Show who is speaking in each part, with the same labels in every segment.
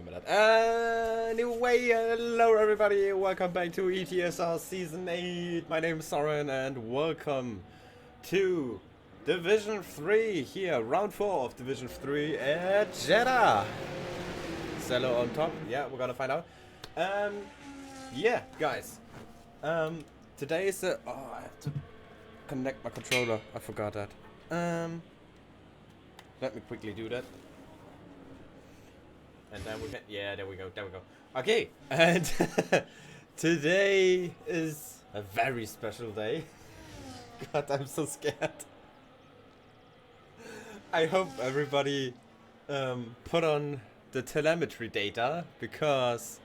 Speaker 1: remember that. Anyway, hello everybody, welcome back to ETSR Season 8. My name is Soren and welcome to Division 3 here, round 4 of Division 3 at Jeddah. Cello on top, yeah, we're gonna find out. Yeah, guys. Today is the... Oh, I have to connect my controller, I forgot that. Let me quickly do that. And then we can, yeah, there we go. Okay, and today is a very special day. God, I'm so scared. I hope everybody put on the telemetry data, because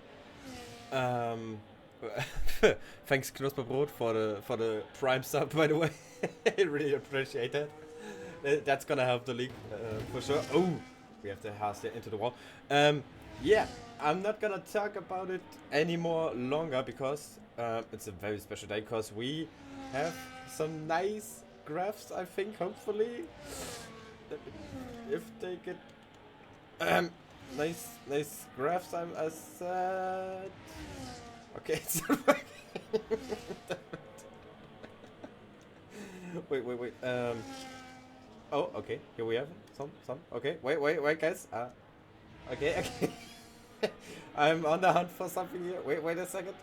Speaker 1: thanks Knusperbrot for the prime sub, by the way. I really appreciate that. That's gonna help the league for sure. Oh, we have the house here into the wall. Yeah, I'm not gonna talk about it anymore longer, because it's a very special day, because we have some nice graphs, I think, hopefully. If they get nice graphs, I said. Okay, it's not working. Wait. Oh, okay. Here we have some. Okay, wait, guys. Okay. I'm on the hunt for something here. Wait a second.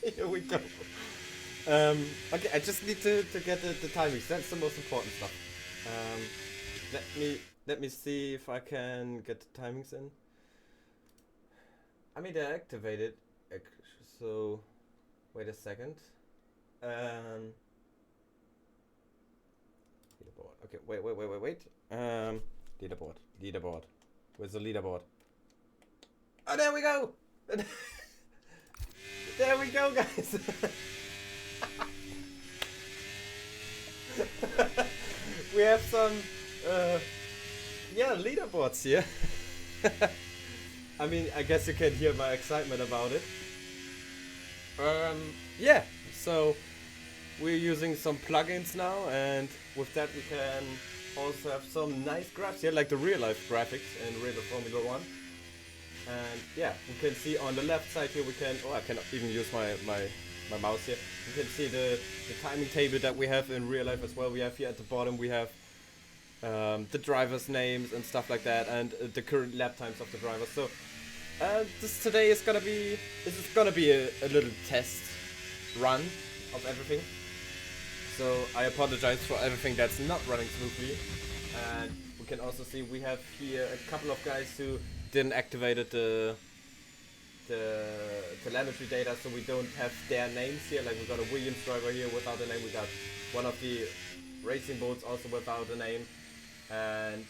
Speaker 1: Here we go. Okay, I just need to get the timings. That's the most important stuff. Let me see if I can get the timings in. I mean, they're activated. So, wait a second. Leaderboard. Okay, wait. Leaderboard. Where's the leaderboard? Oh, there we go! There we go, guys! We have some, yeah, leaderboards here. I mean, I guess you can hear my excitement about it. Yeah, so we're using some plugins now, and with that we can also have some nice graphs here, like the real life graphics in real life Formula 1. And yeah, we can see on the left side here, we can, oh, I cannot even use my mouse here. You can see the timing table that we have in real life as well. We have here at the bottom, we have the drivers' names and stuff like that, and the current lap times of the drivers. So today is gonna be a little test run of everything. So I apologize for everything that's not running smoothly. And we can also see we have here a couple of guys who didn't activate the telemetry data, so we don't have their names here. Like, we got a Williams driver here without a name. We got one of the racing boats also without a name. And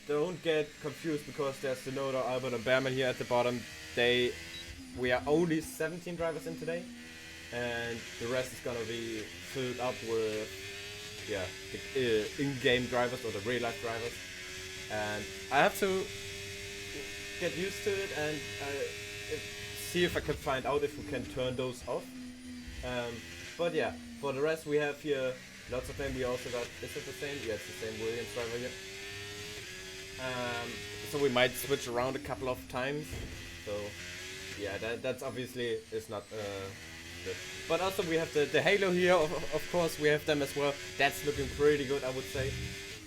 Speaker 1: don't get confused, because there's Sonoda, Albert and Behrman here at the bottom. We are only 17 drivers in today, and the rest is gonna be filled up with, yeah, the in-game drivers or the real-life drivers. And I have to get used to it and see if I can find out if we can turn those off. But yeah, for the rest we have here lots of them. We also got, is it the same? Yeah, it's the same Williams driver here. So we might switch around a couple of times. So yeah, that's obviously is not good. But also we have the Halo here, of course we have them as well. That's looking pretty good, I would say.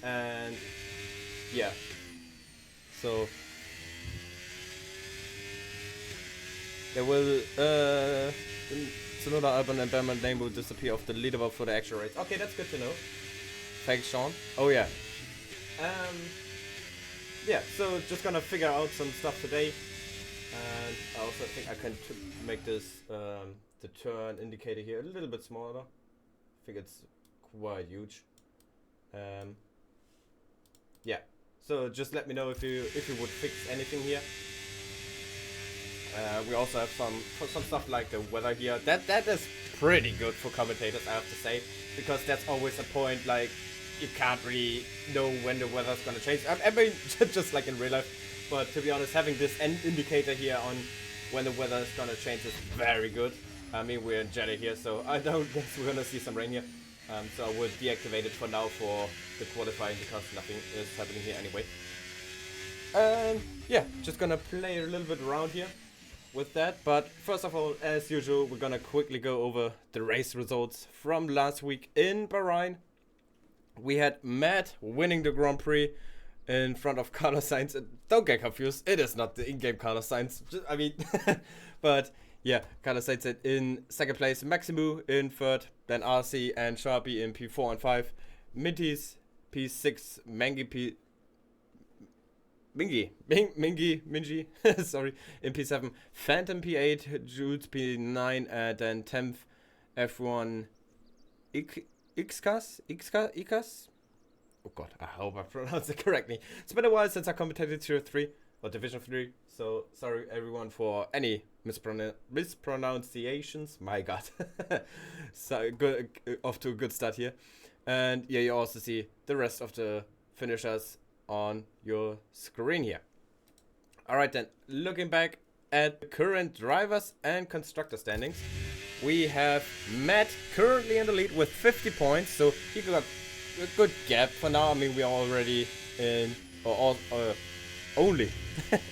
Speaker 1: And yeah, so there will Sonoda, Alban and Behrman name will disappear off the leaderboard for the actual race. Okay, that's good to know. Thanks, Sean. Oh yeah. Yeah, so just gonna figure out some stuff today. And I also think I can make this the turn indicator here a little bit smaller. I think it's quite huge. Yeah. So just let me know if you would fix anything here. We also have some stuff like the weather here. That is pretty good for commentators, I have to say, because that's always a point. Like, you can't really know when the weather's gonna change. I mean, just like in real life. But to be honest, having this indicator here on when the weather is gonna change is very good. I mean, we're in Jeddah here, so I don't guess we're gonna see some rain here. So I would deactivate it for now for the qualifying because nothing is happening here anyway. Yeah, just gonna play a little bit around here with that. But first of all, as usual, we're gonna quickly go over the race results from last week in Bahrain. We had Matt winning the Grand Prix in front of Carlos Sainz. Don't get confused, it is not the in-game Carlos Sainz. I mean, but yeah, Carlos Sainz in second place, Maximu in third, then RC and Sharpie in P4 and 5, Minty's P6, Mingy, sorry, in P7, Phantom P8, Jude P9, and then 10th, F1 Ixcas? Oh god, I hope I pronounced it correctly. It's been a while since I commentated Tier 3 or Division 3, so sorry everyone for any mispronunciations. My god. So good, off to a good start here. And yeah, you also see the rest of the finishers on your screen here. Alright then, looking back at the current drivers and constructor standings, we have Matt currently in the lead with 50 points, so he got a good gap for now. I mean, we are already in, only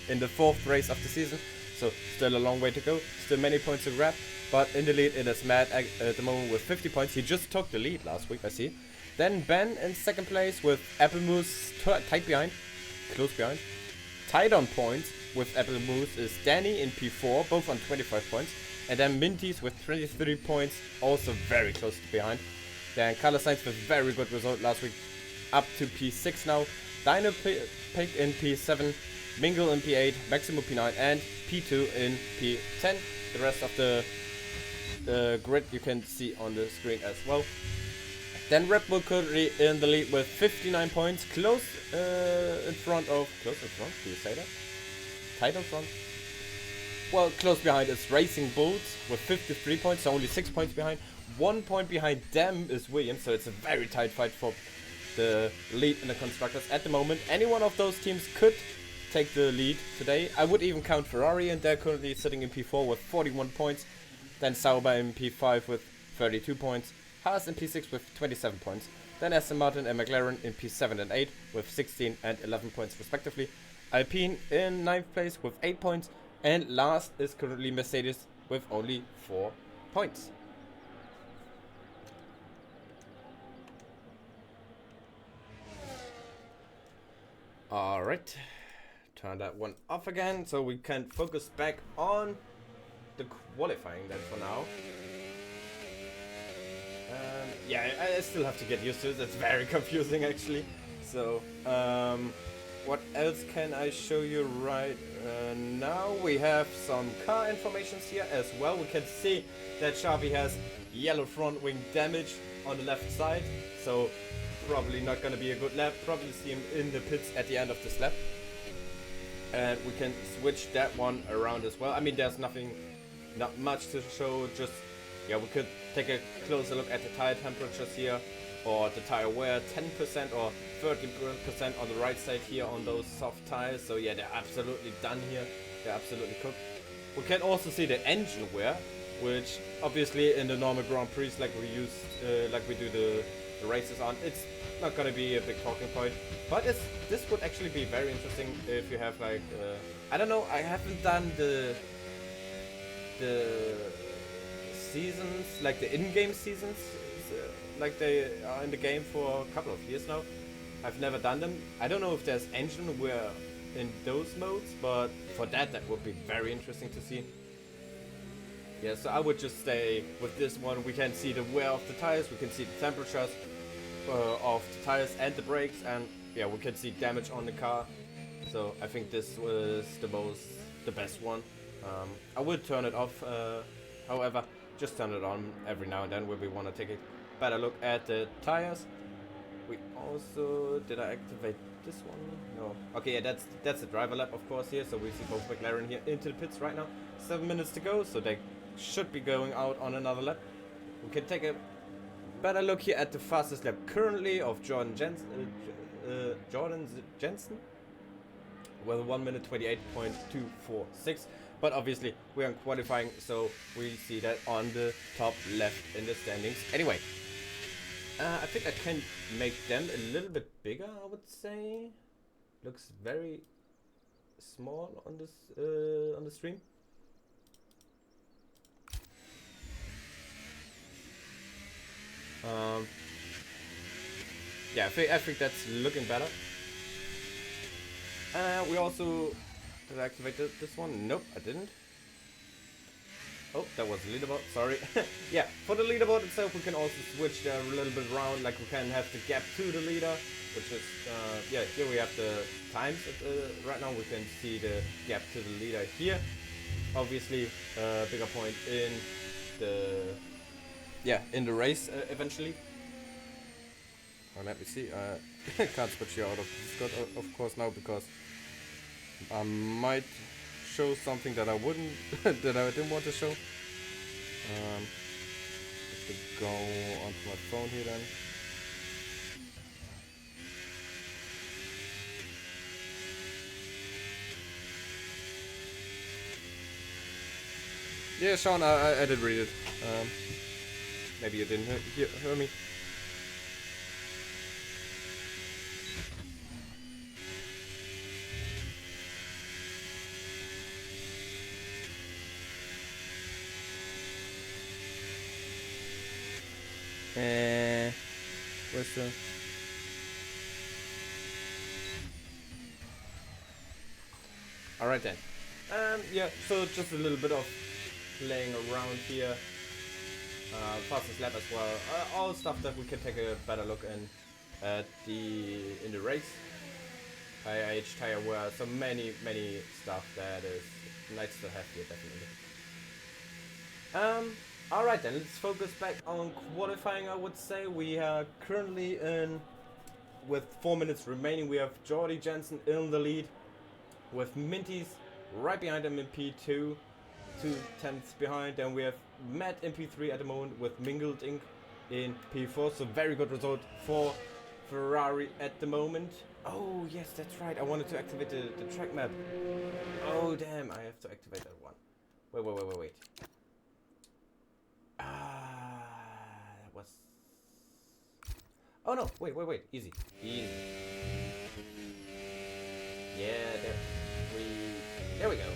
Speaker 1: in the 4th race of the season, so still a long way to go, still many points to grab, but in the lead it is Matt at the moment with 50 points. He just took the lead last week, I see. Then Ben in second place with Apple Moose tight behind, close behind. Tied on points with Apple Moose is Danny in P4, both on 25 points. And then Minty's with 23 points, also very close behind. Then Carlos Sainz with very good result last week, up to P6 now. Dino Pig in P7, Mingle in P8, Maximo P9, and P2 in P10. The rest of the grid you can see on the screen as well. Then Red Bull currently in the lead with 59 points, close in front, do you say that? Tight in front? Well, close behind is Racing Bulls with 53 points, so only 6 points behind. 1 point behind them is Williams, so it's a very tight fight for the lead in the constructors at the moment. Any one of those teams could take the lead today. I would even count Ferrari, and they're currently sitting in P4 with 41 points. Then Sauber in P5 with 32 points. Haas in P6 with 27 points. Then Aston Martin and McLaren in P7 and 8 with 16 and 11 points respectively. Alpine in 9th place with 8 points. And last is currently Mercedes with only 4 points. Alright, turn that one off again so we can focus back on the qualifying then for now. Yeah, I still have to get used to it, it's very confusing actually. So, what else can I show you right now? We have some car informations here as well. We can see that Sharpie has yellow front wing damage on the left side, so probably not gonna be a good lap. Probably see him in the pits at the end of this lap. And we can switch that one around as well. I mean, there's not much to show, just yeah, we could take a closer look at the tire temperatures here, or the tire wear, 10% or 30% on the right side here on those soft tires. So yeah, they're absolutely done here. They're absolutely cooked. We can also see the engine wear, which obviously in the normal Grand Prix like we do the races on, it's not gonna be a big talking point. But this would actually be very interesting if you have like I don't know, I haven't done the seasons, like the in-game seasons, like they are in the game for a couple of years now. I've never done them. I don't know if there's engine wear in those modes, but for that would be very interesting to see. Yeah, so I would just stay with this one. We can see the wear of the tires, we can see the temperatures of the tires and the brakes, and yeah, we can see damage on the car. So I think this was the best one. I would turn it off, however, just turn it on every now and then when we want to take a better look at the tires. We also, did I activate this one? No. Okay, yeah, that's the driver lap, of course, here. So we see both McLaren here into the pits right now. 7 minutes to go, so they should be going out on another lap. We can take a better look here at the fastest lap currently of Jordan Jensen with a 1 minute 28.246. But obviously we're on qualifying, so we see that on the top left in the standings anyway. I think I can make them a little bit bigger, I would say. Looks very small on this on the stream. Yeah, I think that's looking better. We also did I activate this one? Nope, I didn't. Oh, that was the leaderboard, sorry. Yeah, for the leaderboard itself, we can also switch a little bit around, like we can have the gap to the leader, which is, yeah, here we have the times. Right now we can see the gap to the leader here. Obviously, bigger point in the, yeah, in the race eventually. Oh, let me see, I can't switch you out of Discord, of course, now, because I might show something that I wouldn't, that I didn't want to show. Have to go onto my phone here then. Yeah, Sean, I did read it. Maybe you didn't hear me. Where's the... Alright then. Yeah, so just a little bit of playing around here. Fastest lap as well. All stuff that we can take a better look in in the race. Tire age, tire wear, so many stuff that is nice to have here, definitely. Alright then, let's focus back on qualifying. I would say we are currently in, with 4 minutes remaining, we have Jordi Jensen in the lead, with Minties right behind him in P2, 2/10 behind. Then we have Matt in P3 at the moment, with Mingled Ink in P4, so very good result for Ferrari at the moment. Oh yes, that's right, I wanted to activate the track map. Oh damn, I have to activate that one. Wait. That was... Oh no, wait, easy. Yeah, there we go.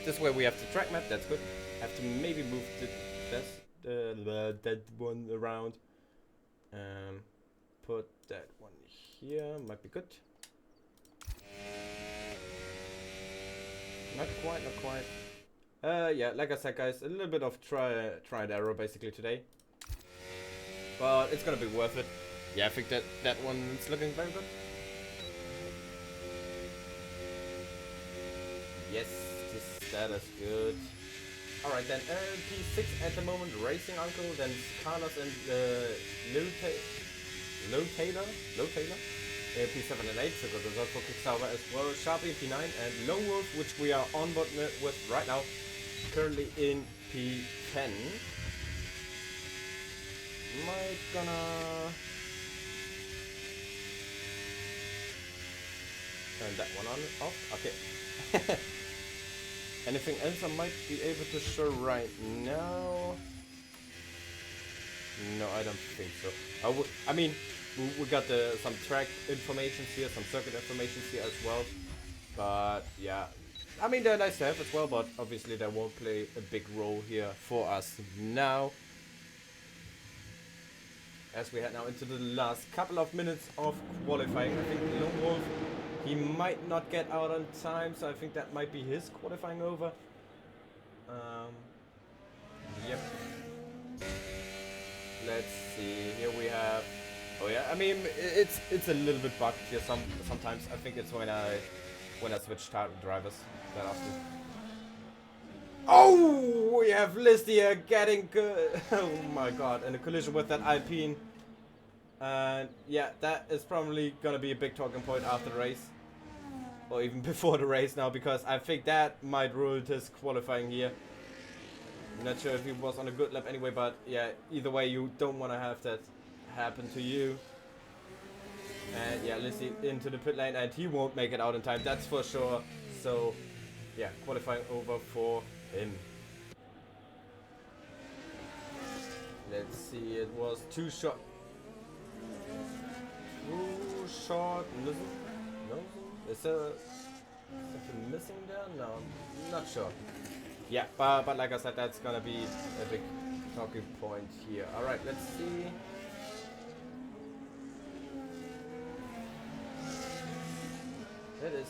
Speaker 1: This way we have the track map, that's good. Have to maybe move that one around. Put that one here, might be good. Not quite. Yeah, like I said, guys, a little bit of try and error basically today, but it's gonna be worth it. Yeah, I think that one's looking very good. Yes, that is good. Alright then, P6 at the moment, Racing Uncle, then Carlos and Low Taylor, P7 and 8, so good result for Quicksilver as well. Sharpie P9 and Lone Wolf, which we are on board with right now, currently in P10. Might gonna turn that one on off. Okay. Anything else I might be able to show right now? No, I don't think so. I mean, we got some track information here, some circuit information here as well. But yeah, I mean they're nice to have as well, but obviously they won't play a big role here for us now. As we head now into the last couple of minutes of qualifying, I think Lone Wolf, he might not get out on time, so I think that might be his qualifying over. Yep. Let's see. Here we have. Oh yeah. I mean, it's a little bit bugged here. Sometimes I think it's when I switch drivers that often. Oh, we have Liz here getting good. Oh my god! And a collision with that Alpine. And yeah, that is probably gonna be a big talking point after the race. Or even before the race now, because I think that might ruin his qualifying here. I'm not sure if he was on a good lap anyway, but yeah, either way you don't want to have that happen to you. And yeah, Lizzie into the pit lane, and he won't make it out in time, that's for sure. So yeah, qualifying over for him. let's see, it was too short. Too short. No? Is there something missing there? No, not sure. Yeah, but like I said, that's gonna be a big talking point here. Alright, let's see. That is.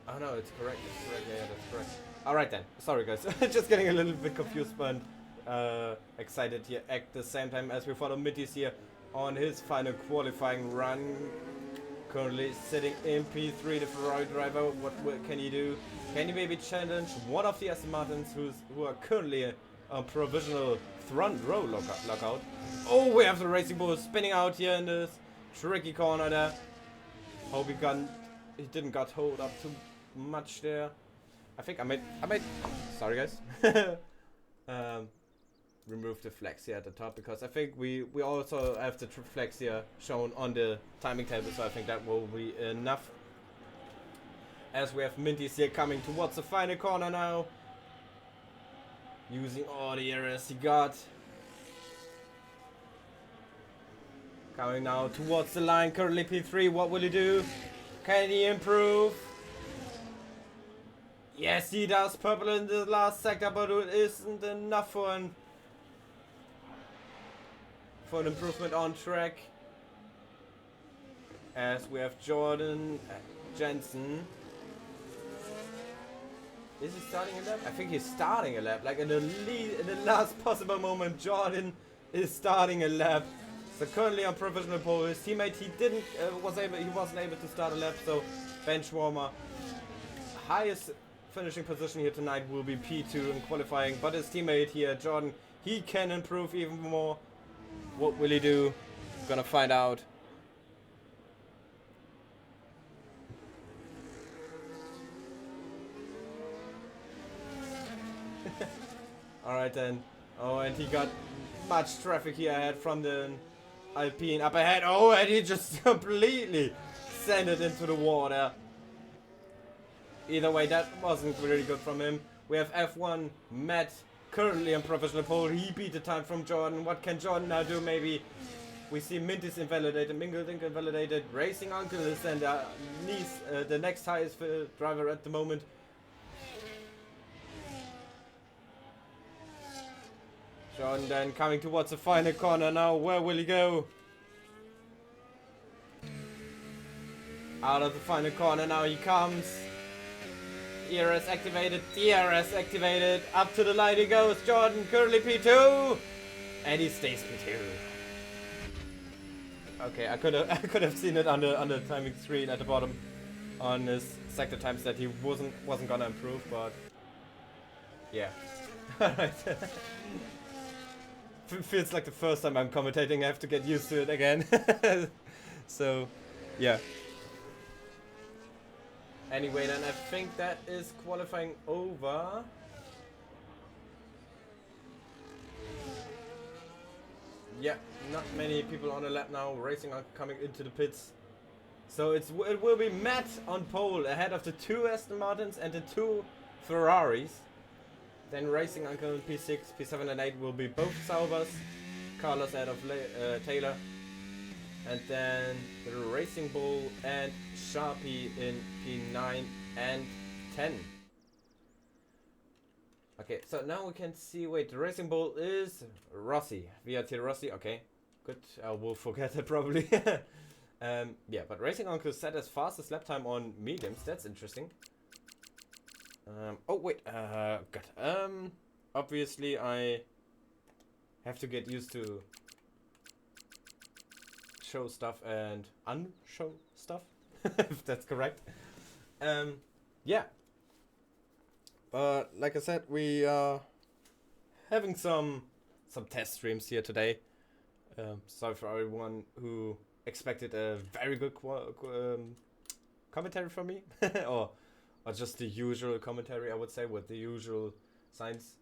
Speaker 1: Oh no, it's correct. It's correct. Yeah, that's correct. Alright then. Sorry guys. Just getting a little bit confused but excited here at the same time as we follow Mitty's here on his final qualifying run. Currently sitting in P3, the Ferrari driver. What can he do? Can he maybe challenge one of the Aston Martins who are currently on provisional front row lockout? Oh, we have the Racing Bull spinning out here in this tricky corner there. Hope he didn't got hold up too much there. I think I made sorry guys. Remove the flags here at the top because I think we also have the flags here shown on the timing table, so I think that will be enough. As we have Minty's here coming towards the final corner now, using all the areas he got. Coming now towards the line, currently P3, what will he do? Can he improve? Yes, he does. Purple in the last sector, but it isn't enough for an improvement on track. As we have Jordan Jensen. Is he starting a lap? I think he's starting a lap. Like in the last possible moment, Jordan is starting a lap. So currently on provisional pole, his teammate he wasn't able to start a lap. So bench warmer, highest finishing position here tonight will be P2 in qualifying. But his teammate here, Jordan, he can improve even more. What will he do? Gonna find out. Alright then. Oh, and he got much traffic here ahead from the Alpine up ahead. Oh, and he just completely sent it into the water. Either way, that wasn't really good from him. We have F1 Matt currently on professional pole. He beat the time from Jordan. What can Jordan now do? Maybe we see Mint is invalidated, Mingledink invalidated, Racing Uncle is then the next highest driver at the moment. Jordan then coming towards the final corner now. Where will he go? Out of the final corner now he comes. ERS activated, DRS activated. Up to the line he goes. Jordan currently P2. And he stays P2. Okay, I could have seen it on the timing screen at the bottom on his sector times that he wasn't gonna improve, but yeah. Alright. Feels like the first time I'm commentating. I have to get used to it again. So, yeah. Anyway, then I think that is qualifying over. Yeah, not many people on the lap now. Racing are coming into the pits. So it will be Matt on pole ahead of the 2 Aston Martins and the 2 Ferraris. Then Racing Uncle P6, P7 and 8 will be both Saubers. Carlos ahead of Taylor. And then the Racing Bull and Sharpie in P9 and 10. Okay, so now we can see, wait, the Racing Bull is Rossi, VRT Rossi, okay, good, I will forget that probably. Yeah, but Racing Uncle set as fastest lap time on mediums, that's interesting. Oh wait, God, obviously I have to get used to show stuff and unshow stuff, if that's correct. Yeah. But like I said, we are having some test streams here today. Sorry for everyone who expected a very good commentary from me, or just the usual commentary, I would say, with the usual science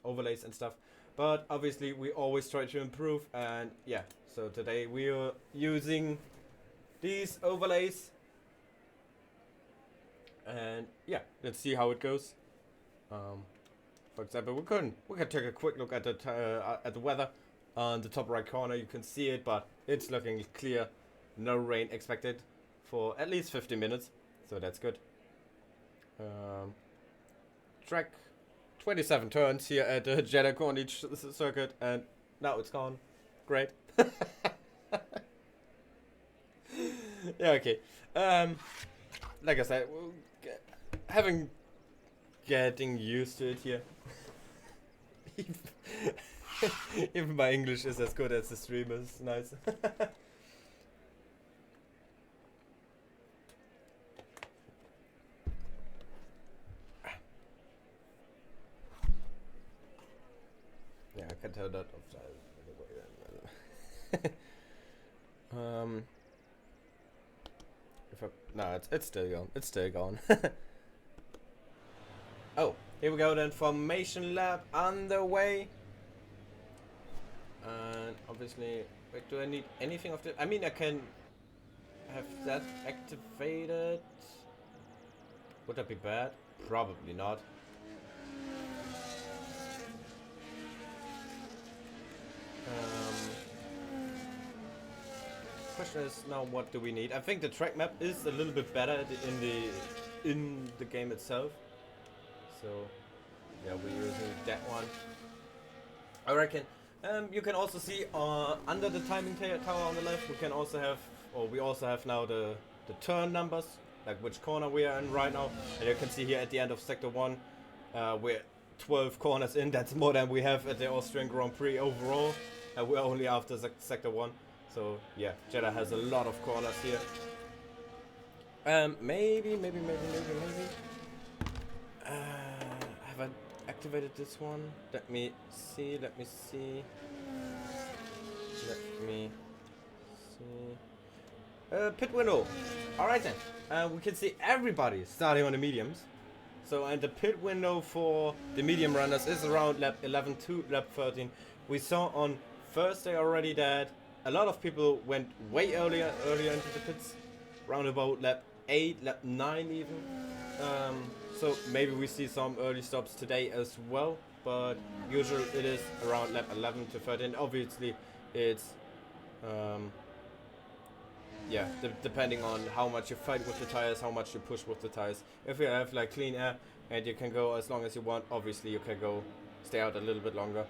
Speaker 1: overlays and stuff. But obviously, we always try to improve, and yeah. So today we are using these overlays. And yeah, let's see how it goes. For example, we can take a quick look at the weather on the top right corner. You can see it, but it's looking clear. No rain expected for at least 50 minutes, so that's good. Track 27 turns here at the Jeddah Corner circuit, and now it's gone. Great. Yeah, okay. Like I said, getting used to it here. Even my English is as good as the streamers. Nice. Yeah, I can tell that offside. No, it's still gone. It's still gone. Oh, here we go then. Formation lap underway. And obviously, wait, do I need anything of the? I mean, I can have that activated. Would that be bad? Probably not. Question is now, what do we need? I think the track map is a little bit better in the game itself. So yeah, we're using that one. I reckon. You can also see under the timing tower on the left, we can also have, or we also have now the turn numbers, like which corner we are in right now. And you can see here at the end of Sector 1, we're 12 corners in. That's more than we have at the Austrian Grand Prix overall. And we're only after Sector 1. So yeah, Jeddah has a lot of corners here. Maybe. Have I activated this one? Let me see. Pit window. Alright then. We can see everybody starting on the mediums. So, and the pit window for the medium runners is around lap 11 to lap 13. We saw on Thursday already that a lot of people went way earlier into the pits. Round about lap 8, lap 9 even. So maybe we see some early stops today as well, but usually it is around lap 11 to 13. Obviously, it's yeah, depending on how much you fight with the tires, how much you push with the tires. If you have like clean air and you can go as long as you want, obviously you can stay out a little bit longer.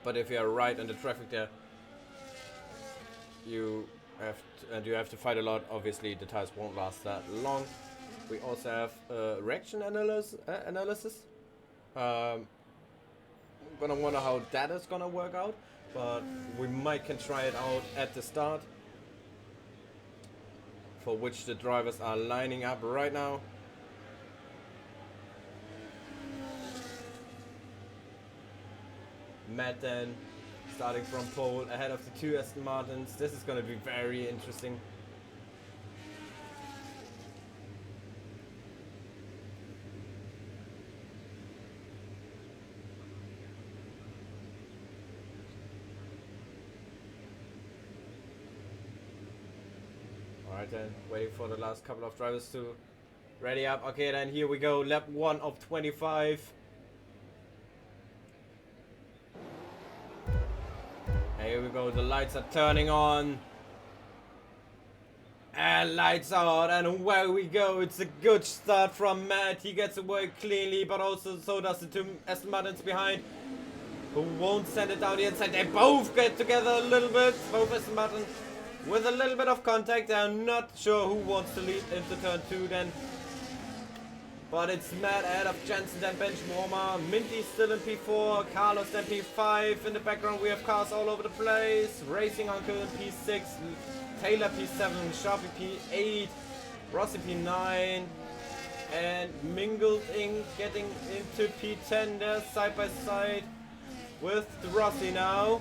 Speaker 1: But if you are right in the traffic there, you have to fight a lot. Obviously, the tires won't last that long. We also have reaction analysis. I'm gonna wonder how that is gonna work out, but we can try it out at the start, for which the drivers are lining up right now. Matt then starting from pole ahead of the two Aston Martins. This is gonna be very interesting. Alright then, waiting for the last couple of drivers to ready up. Okay, then here we go, lap 1 of 25. Here we go, the lights are turning on. And lights out, and away we go. It's a good start from Matt. He gets away cleanly, but also so does the two Aston Martins behind, who won't send it down the inside. They both get together a little bit, both Aston Martins, with a little bit of contact. I'm not sure who wants to lead into turn 2 then. But it's Matt ahead of Jensen, then Benchwarmer. Minty still in P4, Carlos then P5. In the background we have cars all over the place. Racing Uncle in P6, Taylor P7, Sharpie P8, Rossi P9. And Mingled Inc. getting into P10 there, side by side with Rossi now.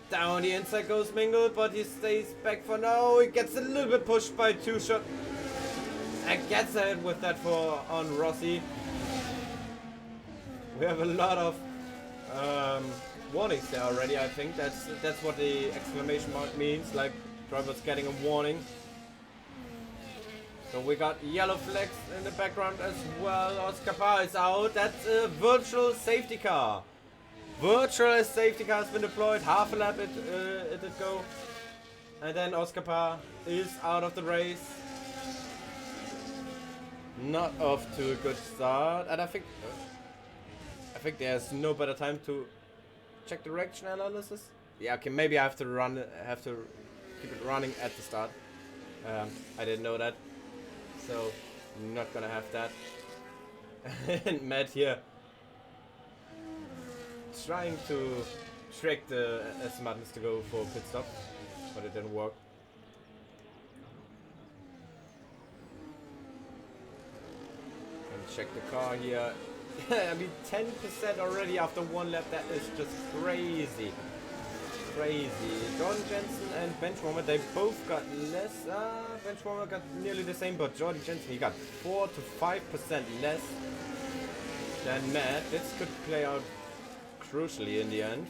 Speaker 1: Down the inside goes Mingled, but he stays back for now. He gets a little bit pushed by Two Shot. And gets ahead with that on Rossi. We have a lot of warnings there already. I think that's what the exclamation mark means, like drivers getting a warning. So we got yellow flags in the background as well. Oscar Parr is out. That's a virtual safety car. Virtual safety car has been deployed. Half a lap it did go. And then Oscar Parr is out of the race. Not off to a good start. And I think there's no better time to check direction analysis. Yeah, okay, maybe I have to keep it running at the start. I didn't know that. So, not gonna have that. And Matt here trying to trick the Aston Martins to go for a pit stop, but it didn't work. And check the car here. I mean, 10% already after one lap. That is just crazy. Crazy. Jordan Jensen and Benchwarmer, they both got less. Benchwarmer got nearly the same, but Jordan Jensen, he got 4 to 5% less than Matt. This could play out crucially in the end.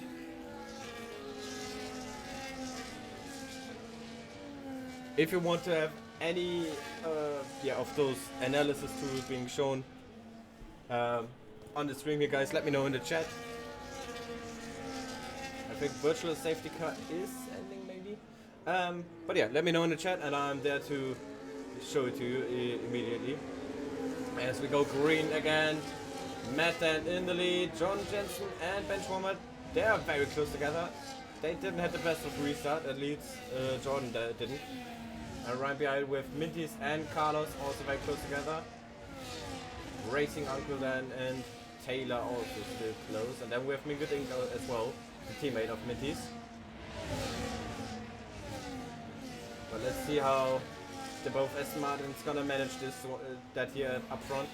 Speaker 1: If you want to have any of those analysis tools being shown on the stream here, guys, let me know in the chat. I think virtual safety car is ending maybe. But yeah, let me know in the chat and I'm there to show it to you immediately. As we go green again. Matt then in the lead. John Jensen and Benchwarmer, they are very close together. They didn't have the best of restart, at least Jordan didn't. And right behind with Mintis and Carlos also very close together. Racing Uncle then and Taylor also still close. And then we have Mingo Ding as well, the teammate of Mintis. But let's see how the both Aston Martins gonna manage this that here up front.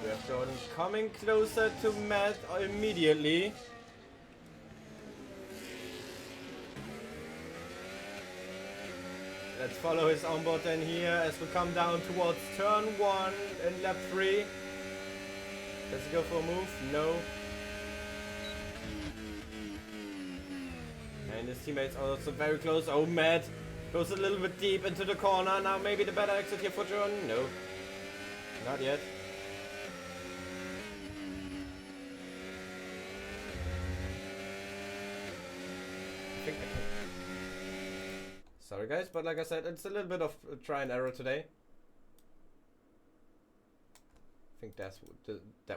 Speaker 1: We have Jordan coming closer to Matt immediately. Let's follow his onboard then here as we come down towards turn 1 in lap 3. Does he go for a move? No. And his teammates also very close. Oh, Matt goes a little bit deep into the corner. Now maybe the better exit here for Jordan. No. Not yet. I think I can. Sorry guys, but like I said, it's a little bit of try and error today. I think that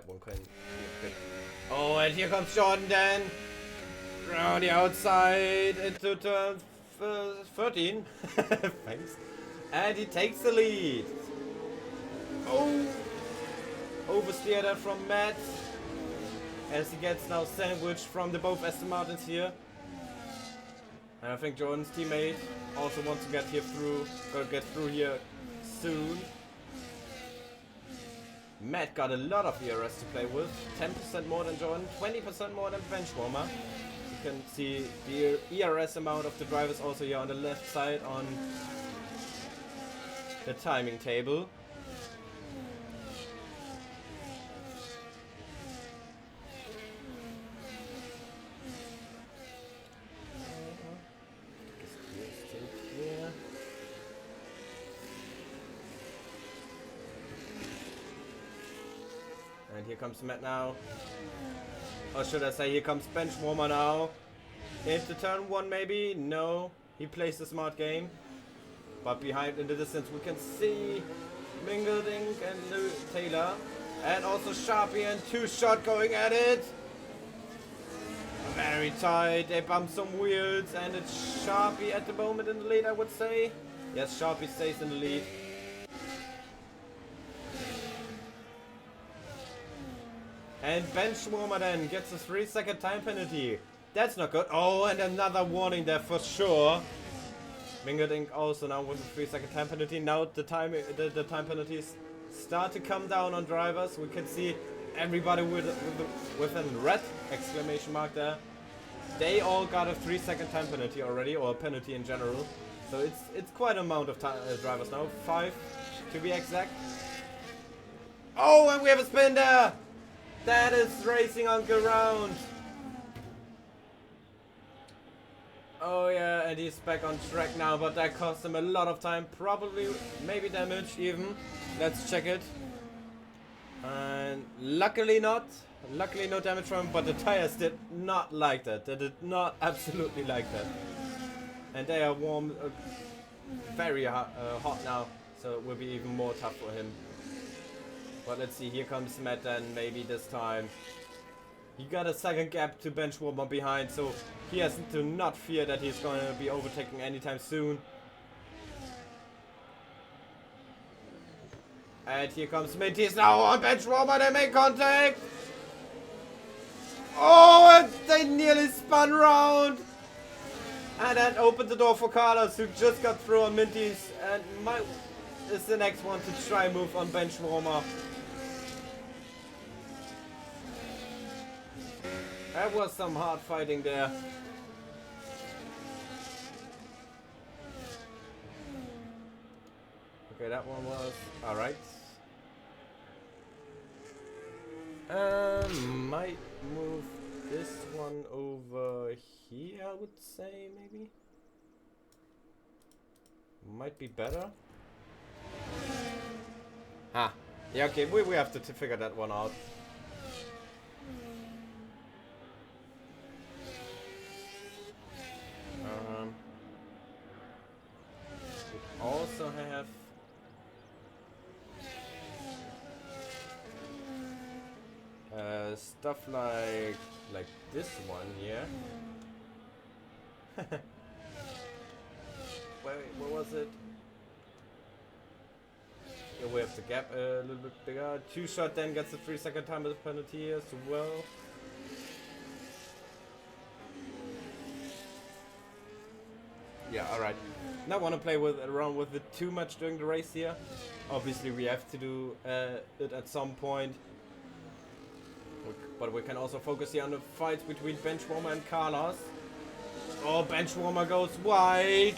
Speaker 1: one can be a bit. Oh, and here comes Jordan then. Around the outside into turn 13. Thanks. And he takes the lead. Oh! Oversteer there from Matt. As he gets now sandwiched from the both Aston Martins here. And I think Jordan's teammate also wants to get through here soon. Matt got a lot of ERS to play with. 10% more than Jordan, 20% more than Benchwarmer. You can see the ERS amount of the drivers also here on the left side on the timing table. And here comes Matt now. Or should I say, here comes Benchwarmer now. Into turn 1 maybe? No. He plays the smart game. But behind in the distance we can see Mingleding and Taylor. And also Sharpie and Two Shot going at it. Very tight. They bump some wheels and it's Sharpie at the moment in the lead, I would say. Yes, Sharpie stays in the lead. And Benchwarmer then gets a 3-second time penalty. That's not good. Oh, and another warning there for sure. Mingerding also now with a 3-second time penalty. Now the time penalties start to come down on drivers. We can see everybody with a red exclamation mark there. They all got a 3-second time penalty already, or a penalty in general. So it's quite an amount of drivers now. 5 to be exact. Oh, and we have a spin there. That is racing on ground. Oh yeah, And he's back on track now, but that cost him a lot of time. Probably, maybe damage even. Let's check it. And luckily not. Luckily no damage from him, but the tires did not like that. They did not absolutely like that. And they are warm, very hot now. So it will be even more tough for him. But let's see, here comes Matt then, maybe this time. He got a second gap to bench warmer behind, so he has to not fear that he's going to be overtaken anytime soon. And here comes Minty's now on bench warmer, they make contact! Oh, and they nearly spun round! And that opened the door for Carlos, who just got through on Minty's, and is the next one to try move on bench warmer. That was some hard fighting there. Okay, that one was alright. Might move this one over here, I would say, maybe. Might be better. Ah, yeah, okay, we have to figure that one out. We also have stuff like this one here. Wait, what was it? Yeah, we have the gap a little bit bigger. 2 shot then gets a 3-second time penalty as well. Yeah, alright. Not want to play around with it too much during the race here. Obviously we have to do it at some point. But we can also focus here on the fights between Benchwarmer and Carlos. Oh, Benchwarmer goes wide.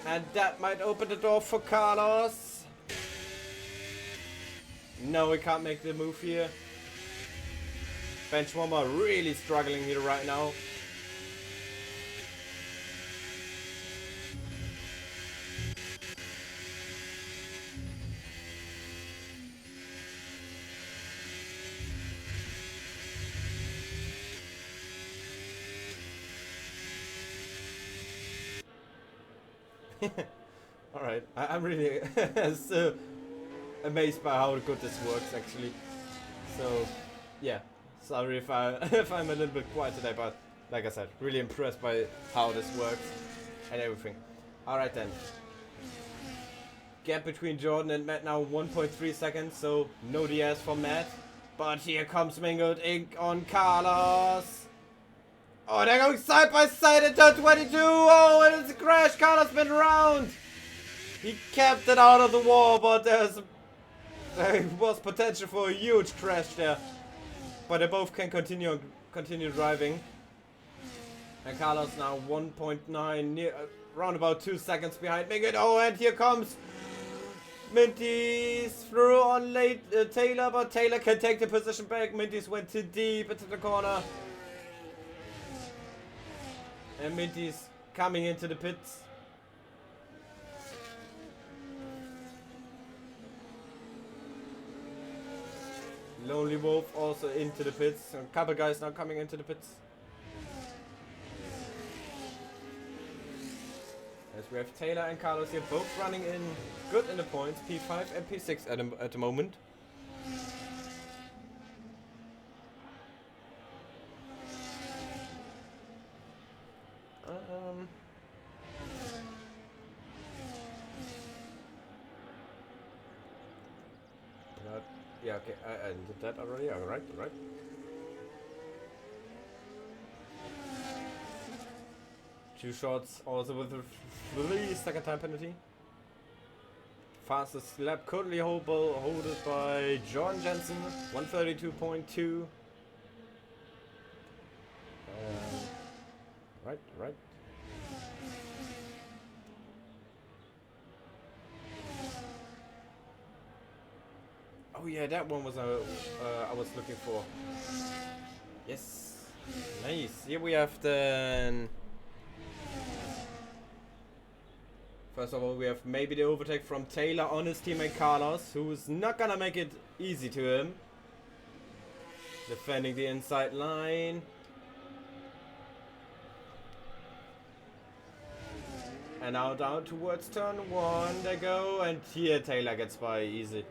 Speaker 1: And that might open the door for Carlos. No, we can't make the move here. Benchwarmer really struggling here right now. Alright, I'm really so amazed by how good this works actually. So, yeah, sorry if I'm a little bit quiet today, but like I said, really impressed by how this works and everything. Alright then. Gap between Jordan and Matt now 1.3 seconds, so no DS for Matt. But here comes Mingled Ink on Carlos. Oh, they're going side by side in turn 22. Oh, and it's a crash. Carlos been around. He kept it out of the wall, but there was potential for a huge crash there. But they both can continue driving. And Carlos now 1.9, near around about 2 seconds behind Mingled. Oh, and here comes Minty's through on late Taylor, but Taylor can take the position back. Minty's went too deep into the corner. And Minty's coming into the pits. Lonely Wolf also into the pits. A couple guys now coming into the pits. As we have Taylor and Carlos here both running in good in the points. P5 and P6 at the moment. Yeah, okay, I did that already. Alright. 2 shots also with a 3-second time penalty. Fastest lap currently holded by John Jensen, 132.2. Right. Oh yeah, that one was I was looking for. Yes, nice. Here we have the First of all, we have maybe the overtake from Taylor on his teammate Carlos, who's not gonna make it easy to him. Defending the inside line. And now down towards turn 1 they go, and here Taylor gets by easy.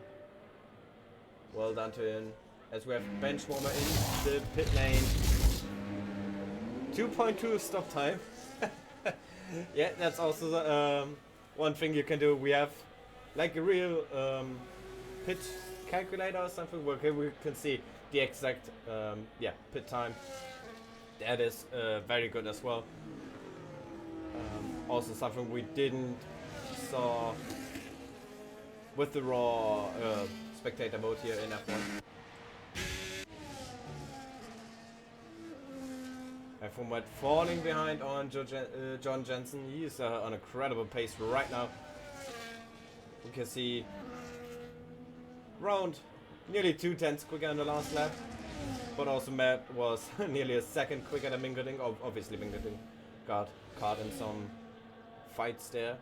Speaker 1: Well done to him. As we have Benchwarmer in the pit lane. 2.2 stop time. Yeah, that's also one thing you can do. We have like a real pit calculator or something where we can see the exact pit time. That is very good as well. Also something we didn't saw with the raw spectator mode here in F1. F1 falling behind on John Jensen. He is on a incredible pace right now. We can see round nearly 2/10 quicker in the last lap. But also Matt was nearly a second quicker than Mingerding. Obviously Mingerding got caught in some fights there.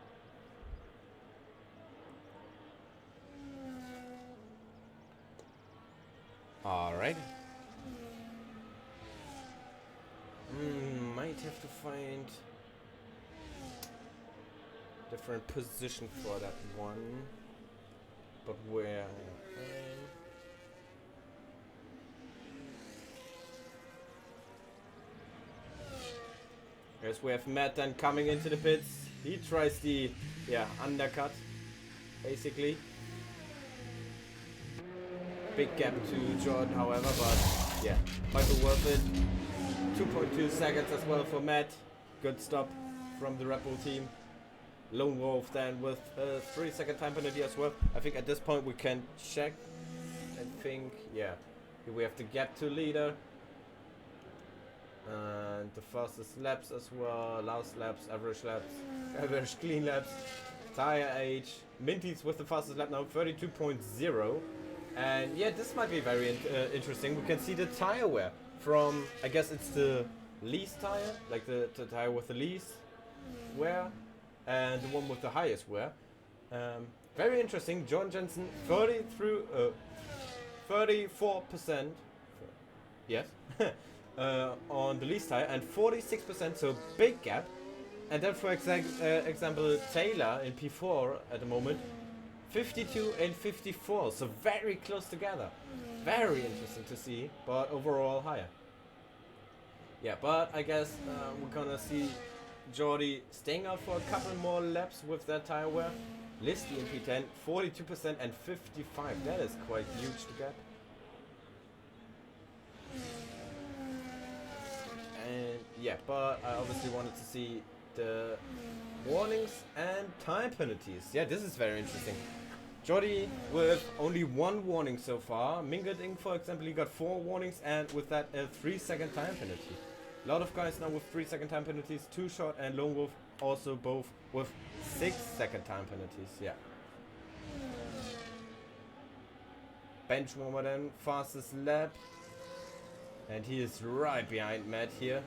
Speaker 1: Alright. Might have to find different position for that one. But where? Yes, we have Matt then coming into the pits. He tries the undercut, basically. Big gap to Jordan, however, but yeah, might be worth it. 2.2 seconds as well for Matt. Good stop from the Red Bull team. Lone Wolf then with a 3-second time penalty as well. I think at this point we can check. I think, yeah, here we have the gap to leader. And the fastest laps as well, last laps, average clean laps, tire age. Minty's with the fastest lap now, 32.0. And yeah, this might be very interesting. We can see the tire wear from, I guess it's the least tire, like the tire with the least wear, and the one with the highest wear. Very interesting. John Jensen, 34%, yes, on the least tire, and 46%, so big gap. And then for example, Taylor in P4 at the moment, 52 and 54, so very close together. Very interesting to see, but overall higher. Yeah, but I guess we're gonna see Jordi staying out for a couple more laps with that tire wear. Listy in P10, 42% and 55. That is quite huge to get. And yeah, but I obviously wanted to see the warnings and time penalties. Yeah, this is very interesting. Jordi with only 1 warning so far. Mingerding, for example, he got 4 warnings, and with that a 3-second time penalty. A lot of guys now with 3-second time penalties, 2 shot, and Lone Wolf also both with 6-second time penalties. Yeah. Benchwarmer then, fastest lap. And he is right behind Matt here.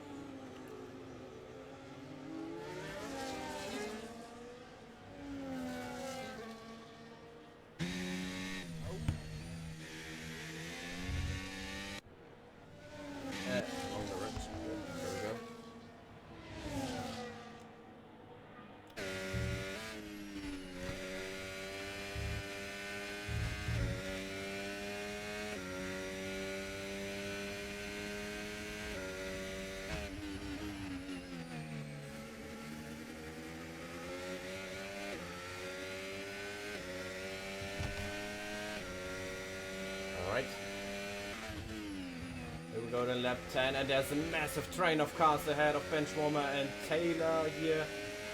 Speaker 1: Alright. Here we go to lap 10, and there's a massive train of cars ahead of Benchwarmer and Taylor here.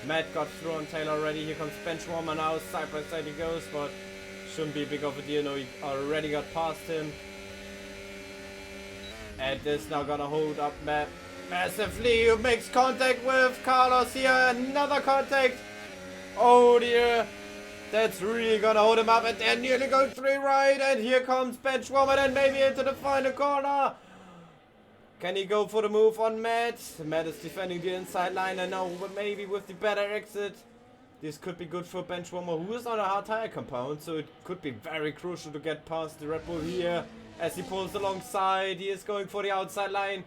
Speaker 1: Matt got through on Taylor already. Here comes Benchwarmer now. Side by side he goes, but shouldn't be big of a deal. No, he already got past him. And this now gonna hold up Matt massively. Who makes contact with Carlos here. Another contact. Oh dear. That's really gonna hold him up, and they're nearly going 3 right. And here comes Benchwarmer and maybe into the final corner. Can he go for the move on Matt? Matt is defending the inside line, and now maybe with the better exit. This could be good for Benchwarmer, who is on a hard tire compound, so it could be very crucial to get past the Red Bull here. As he pulls alongside, he is going for the outside line.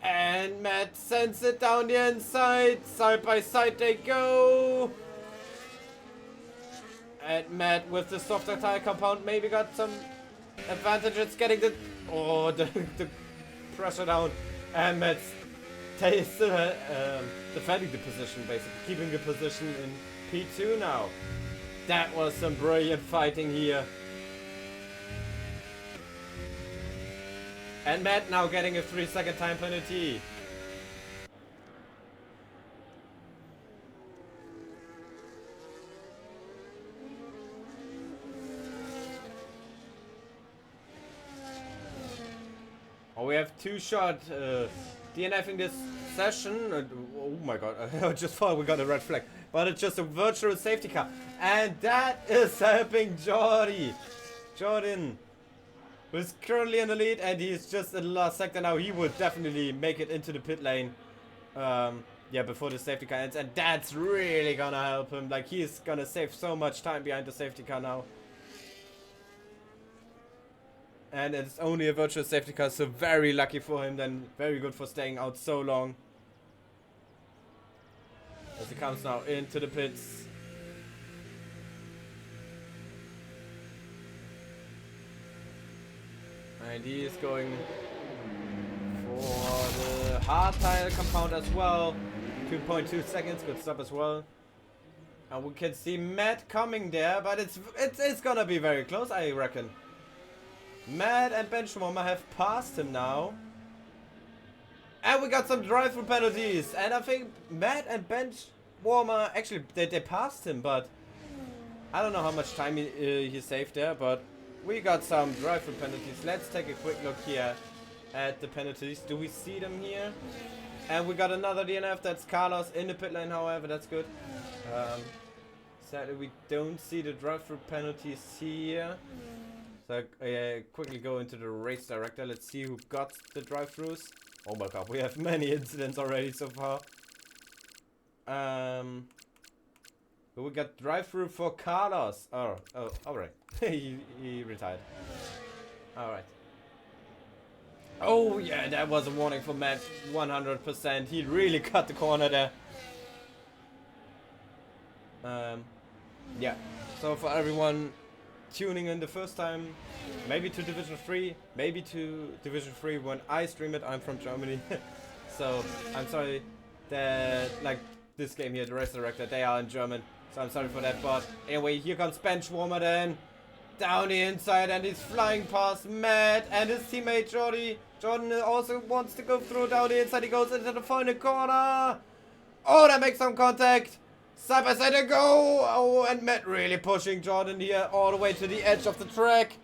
Speaker 1: And Matt sends it down the inside. Side by side they go. And Matt with the softer tire compound maybe got some advantages getting the... Oh, the pressure down. And Matt still defending the position, basically. Keeping the position in P2 now. That was some brilliant fighting here. And Matt now getting a 3-second time penalty. Oh, we have two shot DNFing this session. Oh my god, I just thought we got a red flag. But it's just a virtual safety car. And that is helping Jordan. Who's currently in the lead, and he's just in the last sector now. He would definitely make it into the pit lane. Yeah, before the safety car ends, and that's really gonna help him. Like, he's gonna save so much time behind the safety car now. And it's only a virtual safety car, so very lucky for him. Then very good for staying out so long. As he comes now into the pits. And he is going for the hard tire compound as well. 2.2 seconds, good stop as well. And we can see Matt coming there, but it's gonna be very close, I reckon. Matt and Benchwarmer have passed him now. And we got some drive-through penalties. And I think Matt and Benchwarmer, actually, they passed him, but I don't know how much time he saved there, but we got some drive-through penalties. Let's take a quick look here at the penalties. Do we see them here? And we got another DNF. That's Carlos in the pit lane, however. That's good. Sadly, we don't see the drive-through penalties here. So quickly go into the race director. Let's see who got the drive-throughs. Oh my god, we have many incidents already so far. We got drive-through for Carlos. Oh, alright. he retired. Alright. Oh yeah, that was a warning for Matt. 100%. He really cut the corner there. Yeah. So for everyone tuning in the first time, maybe to Division 3, maybe to Division 3 when I stream it. I'm from Germany. So I'm sorry that, like, this game here, the race director, they are in German. So I'm sorry for that, but anyway, here comes Benchwarmer then. Down the inside, and he's flying past Matt and his teammate Jordy. Jordan also wants to go through down the inside. He goes into the final corner. Oh, that makes some contact. Side by side they go. Oh, and Matt really pushing Jordan here all the way to the edge of the track.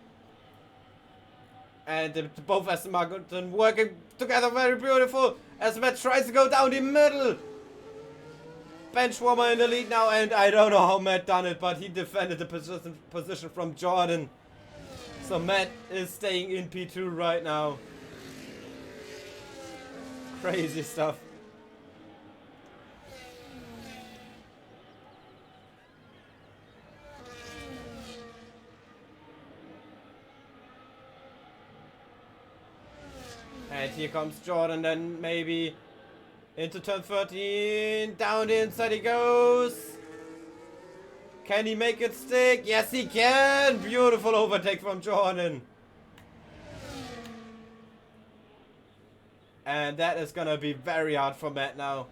Speaker 1: And both Aston Martin working together very beautiful as Matt tries to go down the middle. Benchwarmer in the lead now, and I don't know how Matt done it, but he defended the position from Jordan. So Matt is staying in P2 right now. Crazy stuff. And here comes Jordan then maybe into turn 13. Down the inside he goes. Can he make it stick? Yes, he can. Beautiful overtake from Jordan. And that is gonna be very hard for Matt now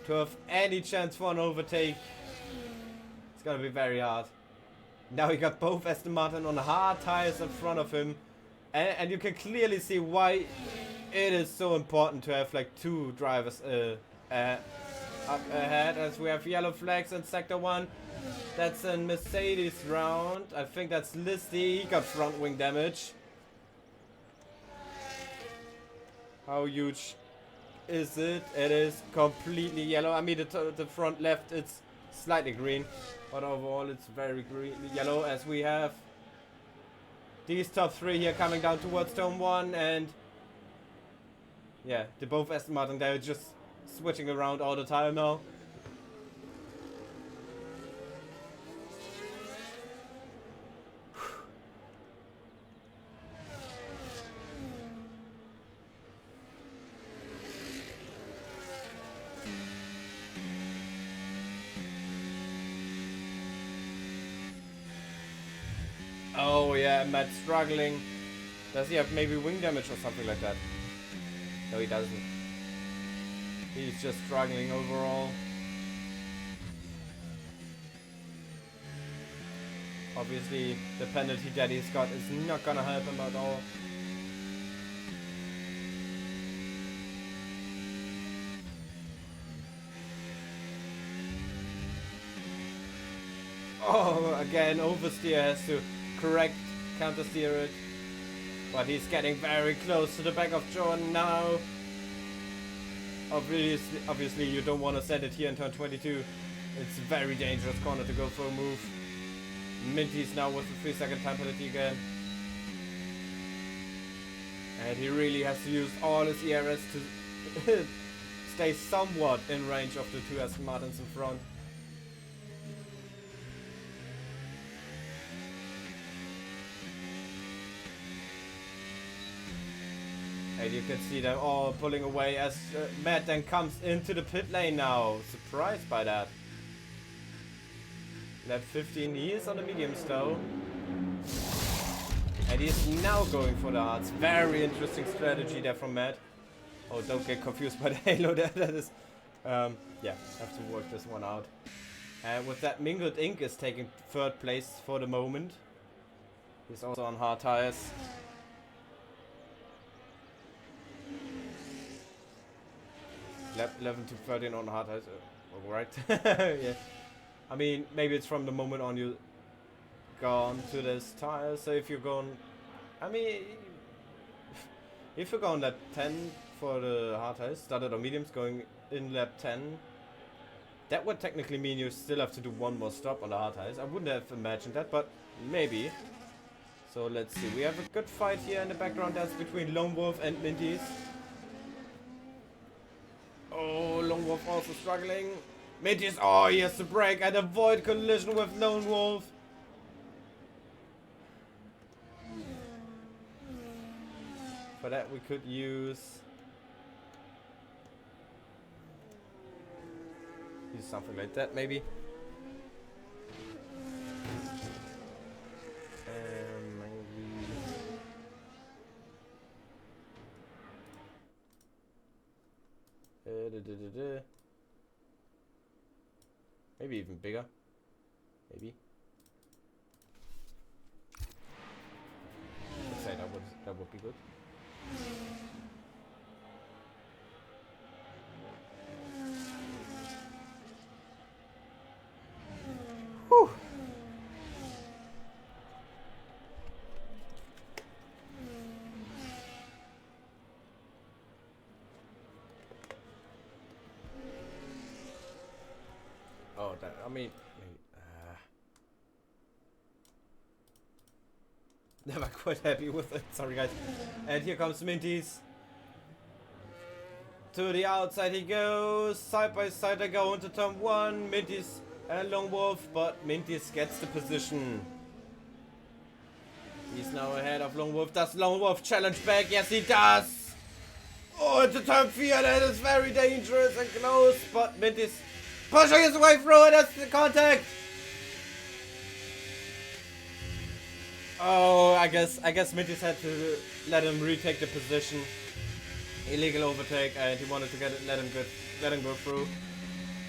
Speaker 1: to have any chance for an overtake. It's gonna be very hard. Now he got both Aston Martin on hard tires in front of him. And you can clearly see why it is so important to have like two drivers up ahead, as we have yellow flags in sector 1. That's a Mercedes round. I think that's Listy. He got front wing damage. How huge is it? It is completely yellow. I mean, the front left, it's slightly green, but overall it's very green, yellow, as we have these top 3 here coming down towards turn 1, and yeah, the both Aston Martin, they're just switching around all the time now. yeah, Matt struggling. Does he have maybe wing damage or something like that? No, he doesn't. He's just struggling overall. Obviously, the penalty that he's got is not gonna help him at all. Oh, again, oversteer has to correct, counter-steer it. But he's getting very close to the back of John now. Obviously, you don't want to send it here in turn 22. It's a very dangerous corner to go for a move. Minty's now with the 3-second time penalty again. And he really has to use all his ERS to stay somewhat in range of the two Aston Martins in front. And you can see them all pulling away as Matt then comes into the pit lane now. Surprised by that. Lap 15, he is on the mediums though. And he's now going for the hards. Very interesting strategy there from Matt. Oh, don't get confused by the halo there. That is, yeah, have to work this one out. And with that, Mingled Ink is taking third place for the moment. He's also on hard tires. Lap 11 to 13 on hard tires. Alright. Yeah. I mean, maybe it's from the moment on you gone to this tire. So if you're going, I mean, if you're going lap 10 for the hard tires, started on mediums, going in lap 10, that would technically mean you still have to do one more stop on the hard tires. I wouldn't have imagined that, but maybe. So let's see. We have a good fight here in the background. That's between Lone Wolf and Minty's. Oh, Lone Wolf also struggling. Minty's, oh, he has to brake and avoid collision with Lone Wolf. For that we could use something like that maybe. Maybe even bigger. Maybe. I'd say that would be good. Whew. Oh, that, I mean, never quite happy with it. Sorry, guys. And here comes Minty's. To the outside he goes. Side by side they go into turn 1. Minty's and Lone Wolf, but Minty's gets the position. He's now ahead of Lone Wolf. Does Lone Wolf challenge back? Yes, he does. Oh, into turn 4. That is very dangerous and close, but Minty's pushing his way through it. That's the contact. Oh, I guess Minty's had to let him retake the position. Illegal overtake, and he wanted to let him go through.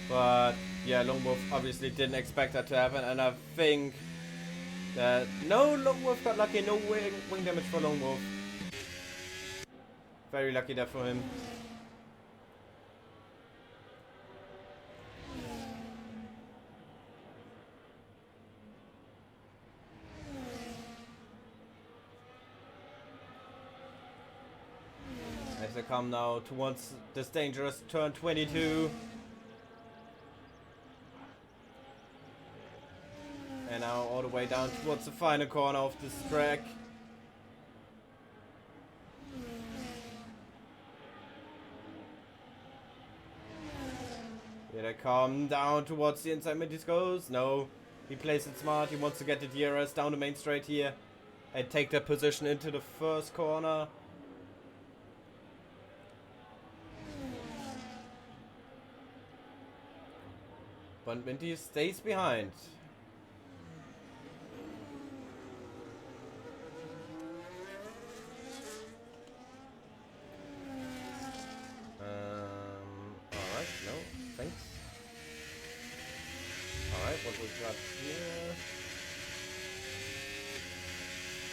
Speaker 1: But yeah, Lone Wolf obviously didn't expect that to happen, and I think that no, Lone Wolf got lucky. No wing damage for Lone Wolf. Very lucky there for him. As they come now towards this dangerous turn 22. And now all the way down towards the final corner of this track. Here they come down towards the inside Minty's goes. No, he plays it smart. He wants to get the DRS down the main straight here and take that position into the first corner. But Minty stays behind.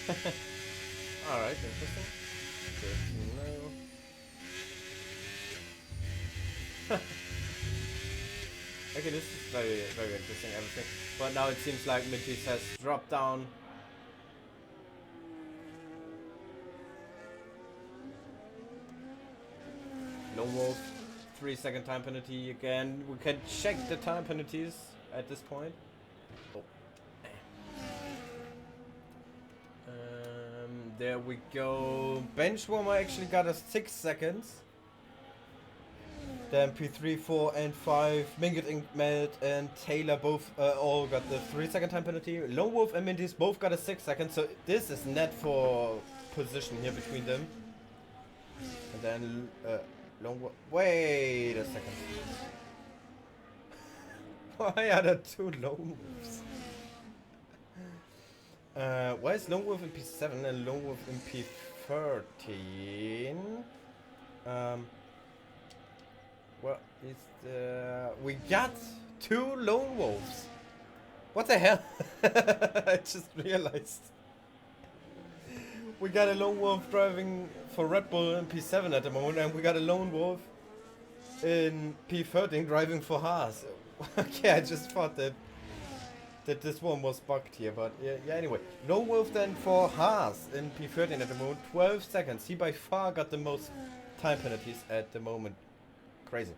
Speaker 1: Alright, interesting. Good to know. Okay, this is very, very interesting, everything. But now it seems like Midpiece has dropped down. Lone Wolf, 3-second time penalty again. We can check the time penalties at this point. Oh. There we go. Benchwarmer actually got us 6 seconds. Then P3, 4, and 5, Mingit, Melt, and Taylor both all got the 3-second time penalty. Lone Wolf and Minties both got a 6 seconds, so this is net for position here between them. And then Lone Wolf. Wait a second. Why are there 2 Lone Wolves? Why is Lone Wolf in P7 and Lone Wolf in P13? What is the... We got 2 Lone Wolves. What the hell? I just realized. We got a Lone Wolf driving for Red Bull in P7 at the moment, and we got a Lone Wolf in P13 driving for Haas. Okay, I just thought that this one was bugged here, but yeah, anyway. Lone Wolf then for Haas in P13 at the moment, 12 seconds. He by far got the most time penalties at the moment. Crazy.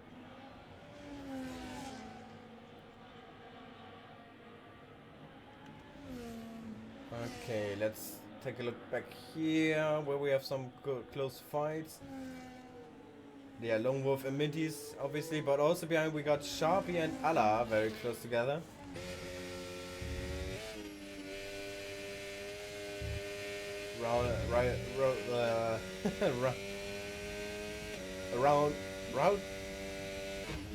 Speaker 1: Okay, let's take a look back here where we have some close fights. Yeah, Lone Wolf and Minties obviously, but also behind we got Sharpie and Allah very close together. Round.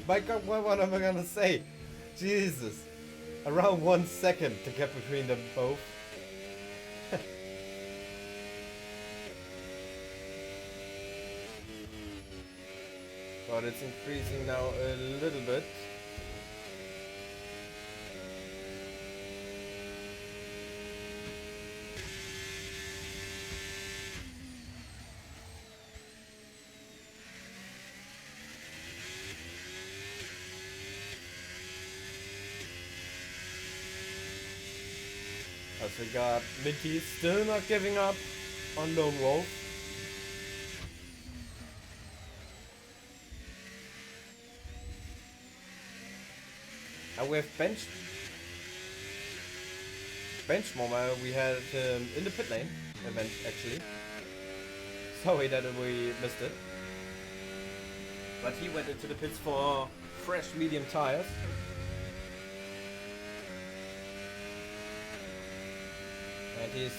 Speaker 1: My God, what am I gonna say? Jesus. Around 1 second to get between them both. But it's increasing now a little bit. As we got Minty still not giving up on Lone Wolf. And we have Benchwarmer we had in the pit lane event actually. Sorry that we missed it. But he went into the pits for fresh medium tires. And he's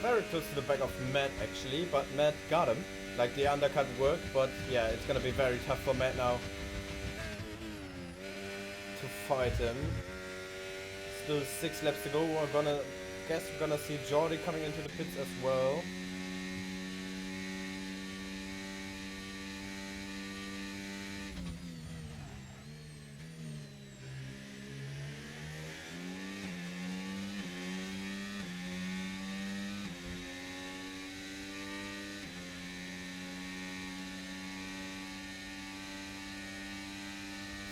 Speaker 1: very close to the back of Matt actually, but Matt got him. Like the undercut worked, but yeah, it's gonna be very tough for Matt now to fight him. Still 6 laps to go. We're gonna see Jordy coming into the pits as well.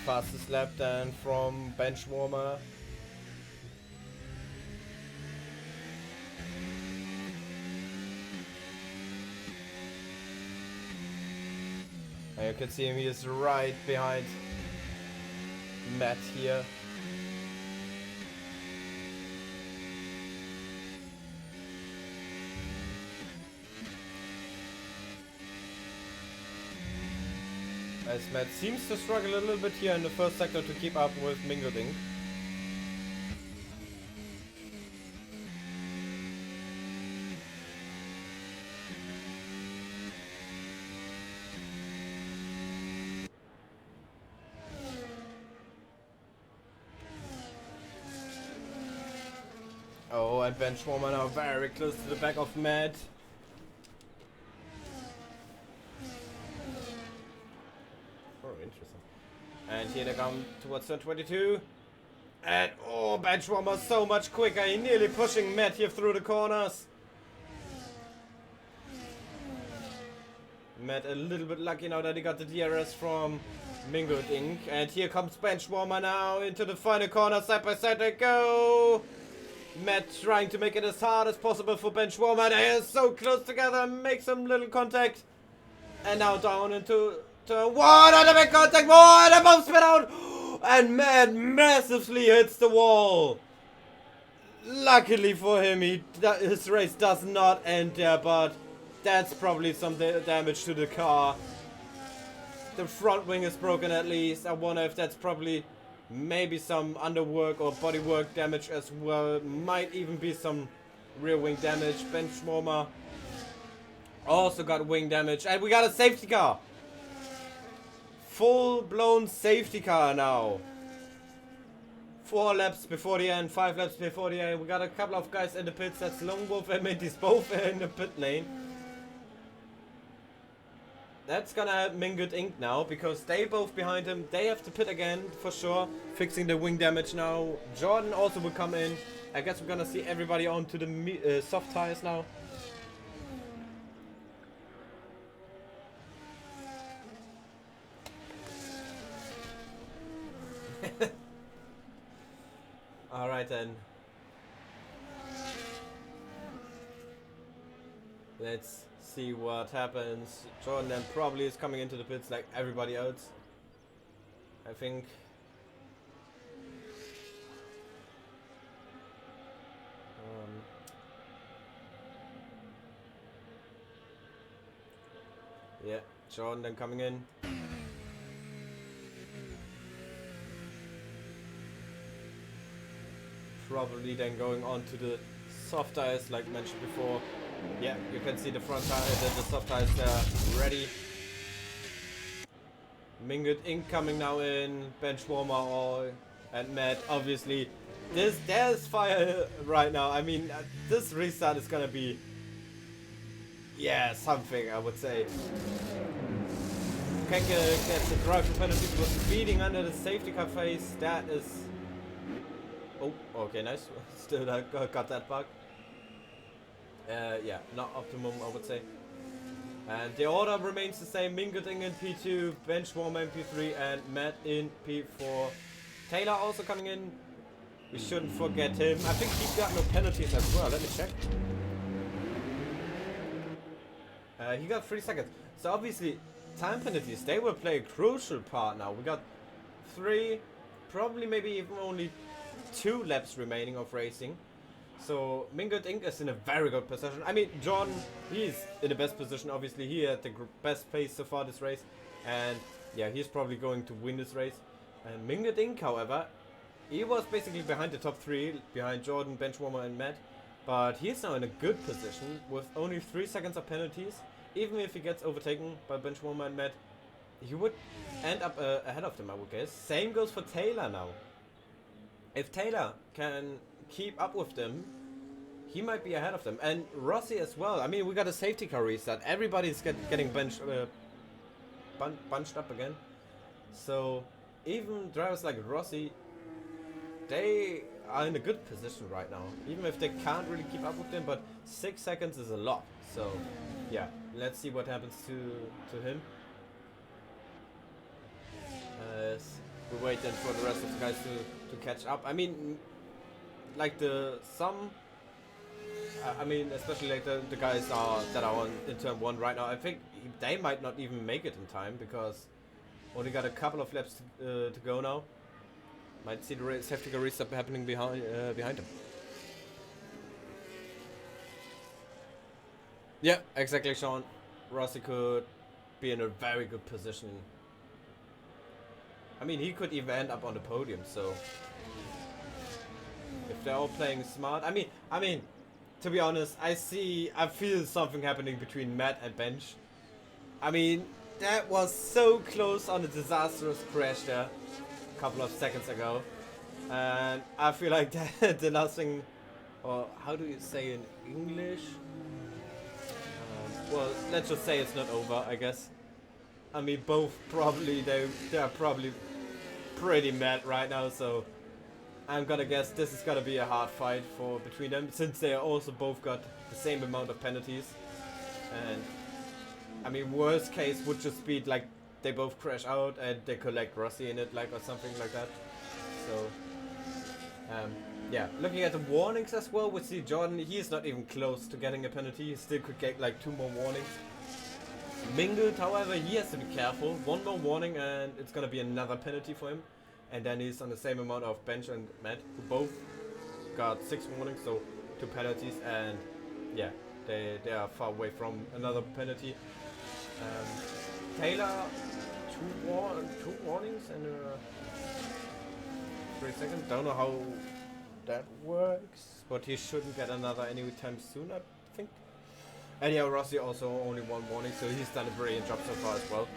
Speaker 1: Fastest lap then from Benchwarmer. And you can see him, he is right behind Matt here. As Matt seems to struggle a little bit here in the first sector to keep up with Mingling. Oh, and Benchwarmer now very close to the back of Matt. And here they come towards turn 22. And oh, Benchwarmer so much quicker. He nearly pushing Matt here through the corners. Matt a little bit lucky now that he got the DRS from Mingo Inc. And here comes Benchwarmer now into the final corner. Side by side they go. Matt trying to make it as hard as possible for Benchwarmer. They are so close together. Make some little contact. And now down into turn one. And a big contact more. And a bomb spit out. And Matt massively hits the wall. Luckily for him, his race does not end there, but that's probably some damage to the car. The front wing is broken at least. I wonder if that's probably maybe some underwork or bodywork damage as well. Might even be some rear wing damage. Benchwarmer also got wing damage. And we got a safety car. Full-blown safety car now. 4 laps before the end, 5 laps before the end. We got a couple of guys in the pits. That's Longwolf and Minty's both in the pit lane. That's gonna help Mingut Inc. now, because they both behind him. They have to pit again, for sure. Fixing the wing damage now. Jordan also will come in. I guess we're gonna see everybody onto the soft tires now. Alright then. Let's see what happens. Jordan then probably is coming into the pits like everybody else, I think. Yeah, Jordan then coming in. Probably then going on to the soft tires like mentioned before. Yeah, you can see the front tire, the soft tires there ready. Mingut Inc. coming now in, Benchwarmer all, and Matt obviously. There's fire right now. I mean, this restart is gonna be, yeah, something I would say. Keke gets the driver penalty for speeding under the safety car phase. That is. Oh, okay, nice. Still got that bug. Yeah, not optimum, I would say. And the order remains the same. Mingut in P2, Benchwarmer in P3, and Matt in P4. Taylor also coming in. We shouldn't forget him. I think he got no penalties as well. Let me check. He got 3 seconds. So obviously, time penalties, they will play a crucial part now. We got 3, probably maybe even only 2 laps remaining of racing. So Mingut Inc. is in a very good position. I mean, John, he's in the best position. Obviously, he had the best pace so far this race. And yeah, he's probably going to win this race. And Mingut Inc., however, he was basically behind the top 3, behind Jordan, Benchwarmer and Matt. But he's now in a good position with only 3 seconds of penalties. Even if he gets overtaken by Benchwarmer and Matt, he would end up ahead of them, I would guess. Same goes for Taylor now. If Taylor can keep up with them, he might be ahead of them. And Rossi as well. I mean, we got a safety car restart. Everybody's getting bunched up again. So even drivers like Rossi, they are in a good position right now. Even if they can't really keep up with them, but 6 seconds is a lot. So yeah, let's see what happens to him. We wait then for the rest of the guys to catch up. I mean, like I mean, especially like the guys that are on in turn 1 right now. I think they might not even make it in time because only got a couple of laps to go now. Might see the safety car restart happening behind them. Yeah, exactly, Sean. Rossi could be in a very good position. I mean, he could even end up on the podium, so if they're all playing smart. I mean, to be honest, I feel something happening between Matt and Bench. I mean, that was so close on a disastrous crash there a couple of seconds ago. And I feel like the last thing, or how do you say in English? Well, let's just say it's not over, I guess. I mean, both probably, they're probably pretty mad right now, so I'm gonna guess this is gonna be a hard fight between them, since they also both got the same amount of penalties. And I mean, worst case would just be like they both crash out and they collect Rossi in it, like, or something like that. So, yeah, looking at the warnings as well, we see Jordan, he is not even close to getting a penalty. He still could get like 2 more warnings. Mingled, however, he has to be careful. 1 more warning and it's gonna be another penalty for him. And then he's on the same amount of Bench and Matt, who both got 6 warnings, so 2 penalties, and yeah, they are far away from another penalty. Taylor, 2 warnings and 3 seconds. Don't know how that works, but he shouldn't get another anytime soon, I think. And yeah, Rossi also only 1 warning, so he's done a brilliant job so far as well.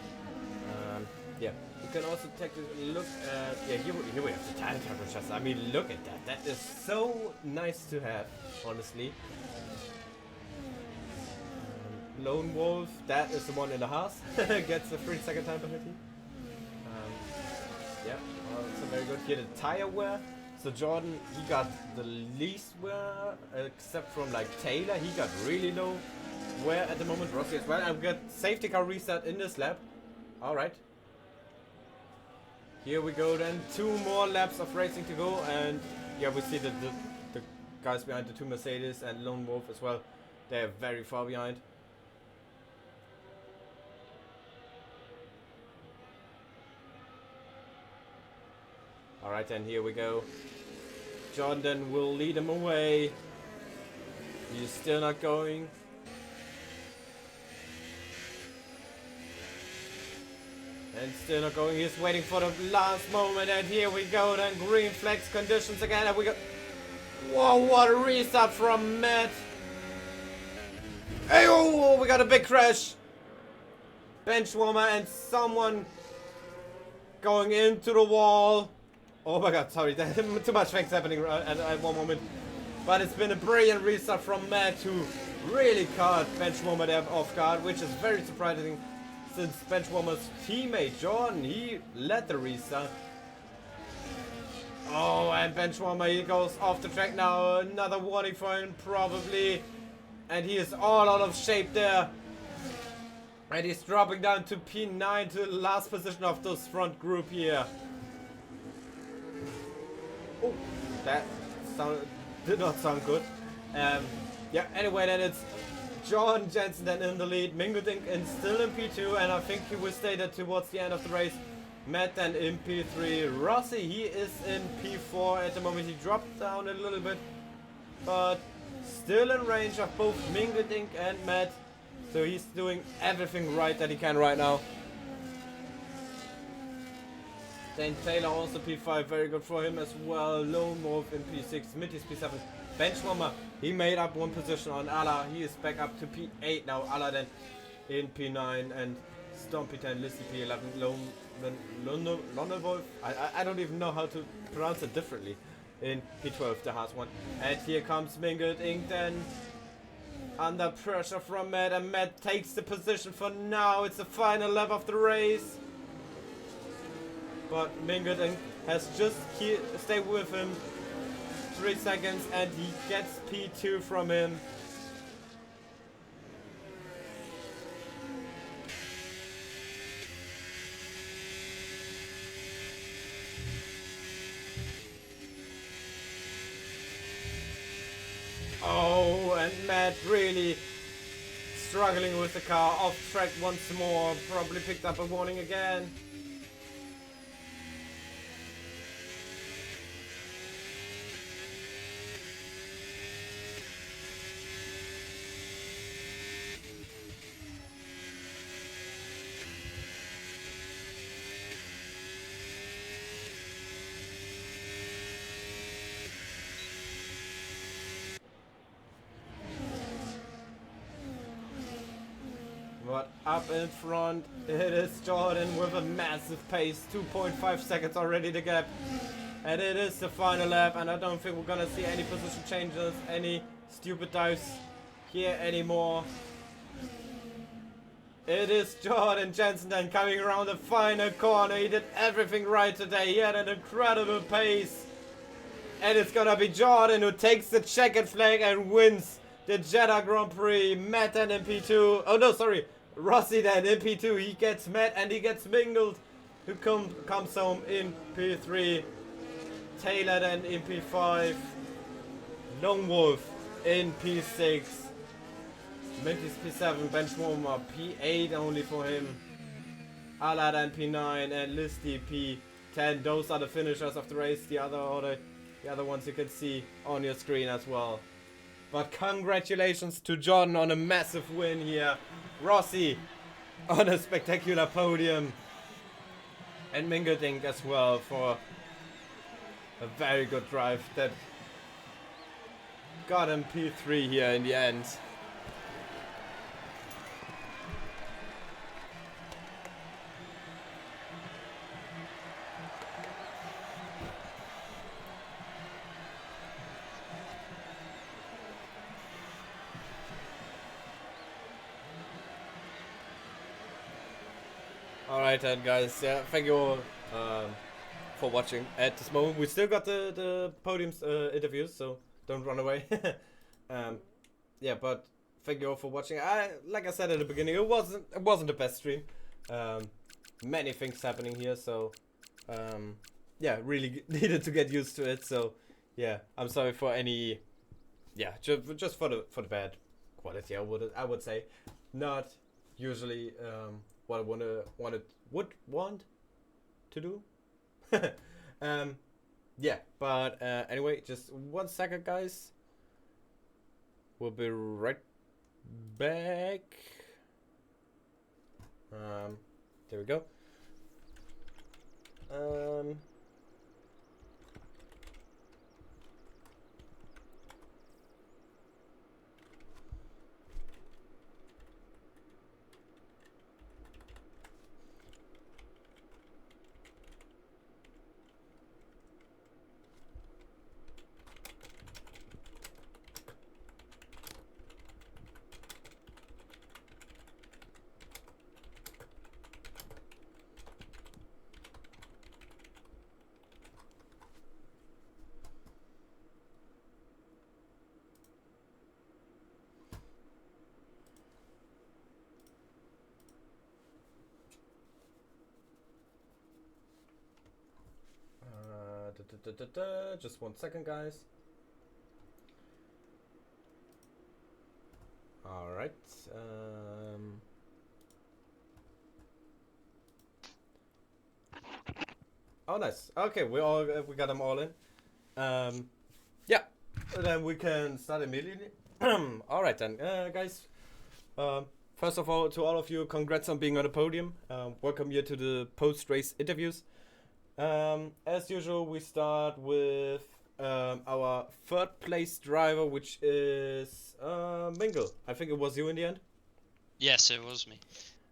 Speaker 1: Yeah, you can also take a look at, yeah, here we have the tire temperatures. I mean, look at that. That is so nice to have, honestly. Lone Wolf, that is the one in the house. Gets a 3-second time penalty. Yeah, also very good. Here the tire wear. So Jordan, he got the least wear, except from like Taylor. He got really low wear at the moment. Rossi as well. And we got safety car reset in this lap. Alright. Here we go then. 2 more laps of racing to go. And yeah, we see the guys behind the 2 Mercedes and Lone Wolf as well. They're very far behind. Alright, then here we go. Jordan will lead him away. He's still not going. And still not going. He's waiting for the last moment. And here we go. Then green flags conditions again. And we got... Whoa, what a restart from Matt. Hey, oh, we got a big crash. Bench warmer and someone going into the wall. Oh my god, sorry, too much things happening at one moment. But it's been a brilliant restart from Matt, who really caught Benchwarmer there off guard, which is very surprising since Benchwarmer's teammate Jordan, he led the restart. Oh, and Benchwarmer, he goes off the track now. Another warning for him, probably. And he is all out of shape there. And he's dropping down to P9, to the last position of this front group here. Oh, that did not sound good. Yeah, anyway, then it's John Jensen then in the lead. Mingledink and still in P2, and I think he will stay there towards the end of the race. Matt then in P3. Rossi, he is in P4 at the moment. He dropped down a little bit, but still in range of both Mingledink and Matt. So he's doing everything right that he can right now. Then Taylor also P5, very good for him as well. Lone Wolf in P6, Mitty's P7. Benchwarmer, he made up 1 position on Allah. He is back up to P8 now. Allah then in P9 and Storm P10, Lissy P11, Lone Wolf. I don't even know how to pronounce it differently. In P12, the last one. And here comes Mingledink then. Under pressure from Matt, and Matt takes the position for now. It's the final lap of the race. But Mingledink has just stayed with him 3 seconds, and he gets P2 from him. Oh, and Matt really struggling with the car, off track once more, probably picked up a warning again. But up in front, it is Jordan with a massive pace, 2.5 seconds already the gap. And it is the final lap, and I don't think we're gonna see any position changes, any stupid dives here anymore. It is Jordan Jensen then coming around the final corner. He did everything right today. He had an incredible pace. And it's gonna be Jordan who takes the checkered flag and wins the Jeddah Grand Prix. Matt then in P2. Oh no, sorry. Rossi then in P2, he gets met and he gets mingled. Who comes home in P3. Taylor then in P5. Lone Wolf in P6. Minty's P7, Benchwarmer P8 only for him. Alad and P9 and Listy P10. Those are the finishers of the race. The other ones you can see on your screen as well. But congratulations to John on a massive win here. Rossi on a spectacular podium. And Mingerdink as well for a very good drive that got him P3 here in the end. Alright then guys, yeah, thank you all for watching. At this moment we still got the podiums interviews, so don't run away. Yeah, but thank you all for watching. Like I said at the beginning, it wasn't the best stream. Many things happening here, so yeah, really needed to get used to it. So yeah, I'm sorry for any, yeah, just for the bad quality. I would say, not usually what I would want to do. Yeah, but anyway, just 1 second, guys. We'll be right back. There we go. Just 1 second, guys. All right. Oh, nice. Okay, we got them all in. Yeah. Then we can start immediately. All right then, guys. First of all, to all of you, congrats on being on the podium. Welcome here to the post-race interviews. As usual, we start with our third place driver, which is Mingle. I think it was you in the end.
Speaker 2: Yes, it was me.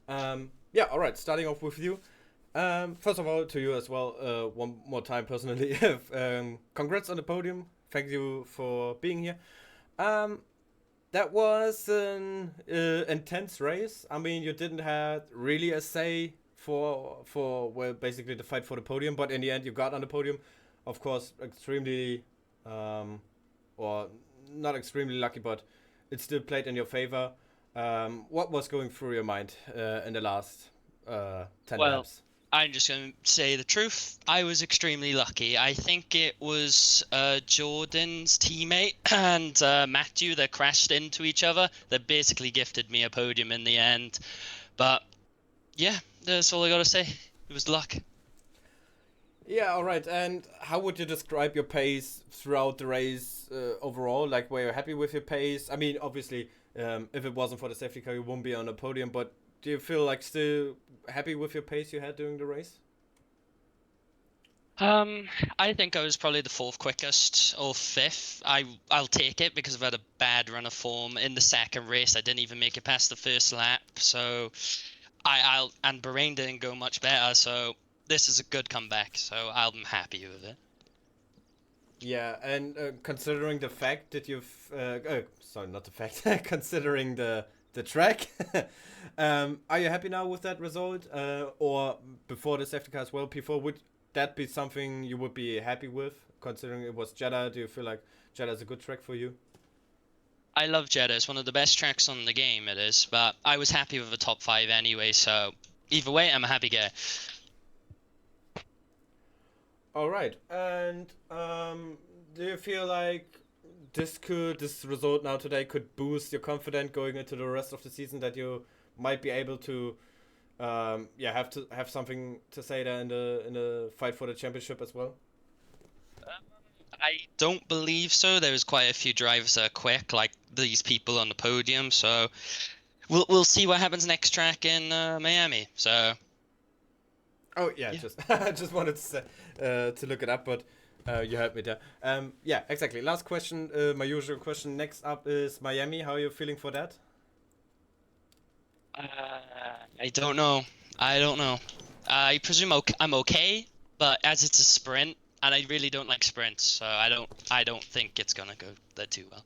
Speaker 1: Yeah, all right. Starting off with you. First of all, to you as well. One more time, personally. Congrats on the podium. Thank you for being here. That was an intense race. I mean, you didn't have really a say for well, basically the fight for the podium, but in the end you got on the podium. Of course, extremely or not extremely lucky, but it still played in your favor. What was going through your mind in the last 10 laps?
Speaker 2: I'm just going to say the truth. I was extremely lucky. I think it was Jordan's teammate and Matthew that crashed into each other that basically gifted me a podium in the end. But yeah, that's all I got to say. It was luck.
Speaker 1: Yeah, all right. And how would you describe your pace throughout the race overall? Like, were you happy with your pace? I mean, obviously, if it wasn't for the safety car, you wouldn't be on the podium. But do you feel like still happy with your pace you had during the race?
Speaker 2: I think I was probably the fourth quickest or fifth. I'll take it because I've had a bad run of form in the second race. I didn't even make it past the first lap, so and Bahrain didn't go much better. So this is a good comeback. So I'm happy with it.
Speaker 1: Yeah, and considering the fact that you've sorry, not the fact, considering the track, are you happy now with that result? Or before the safety car as well, P4, would that be something you would be happy with, considering it was Jeddah? Do you feel like Jeddah is a good track for you?
Speaker 2: I love Jeddah. It's one of the best tracks on the game, it is. But I was happy with the top 5 anyway, so either way, I'm a happy guy.
Speaker 1: All right. And do you feel like this result now today could boost your confidence going into the rest of the season, that you might be able to have something to say there in the fight for the championship as well?
Speaker 2: I don't believe so. There was quite a few drivers that are quick, like these people on the podium. So we'll see what happens next track in Miami. So
Speaker 1: Oh yeah,
Speaker 2: yeah.
Speaker 1: just I just wanted to say, to look it up, but you helped me there. Yeah, exactly. Last question, my usual question. Next up is Miami. How are you feeling for that?
Speaker 2: Uh, I don't know. I don't know. I presume I'm okay, but as it's a sprint, and I really don't like sprints, so I don't think it's gonna go that too well.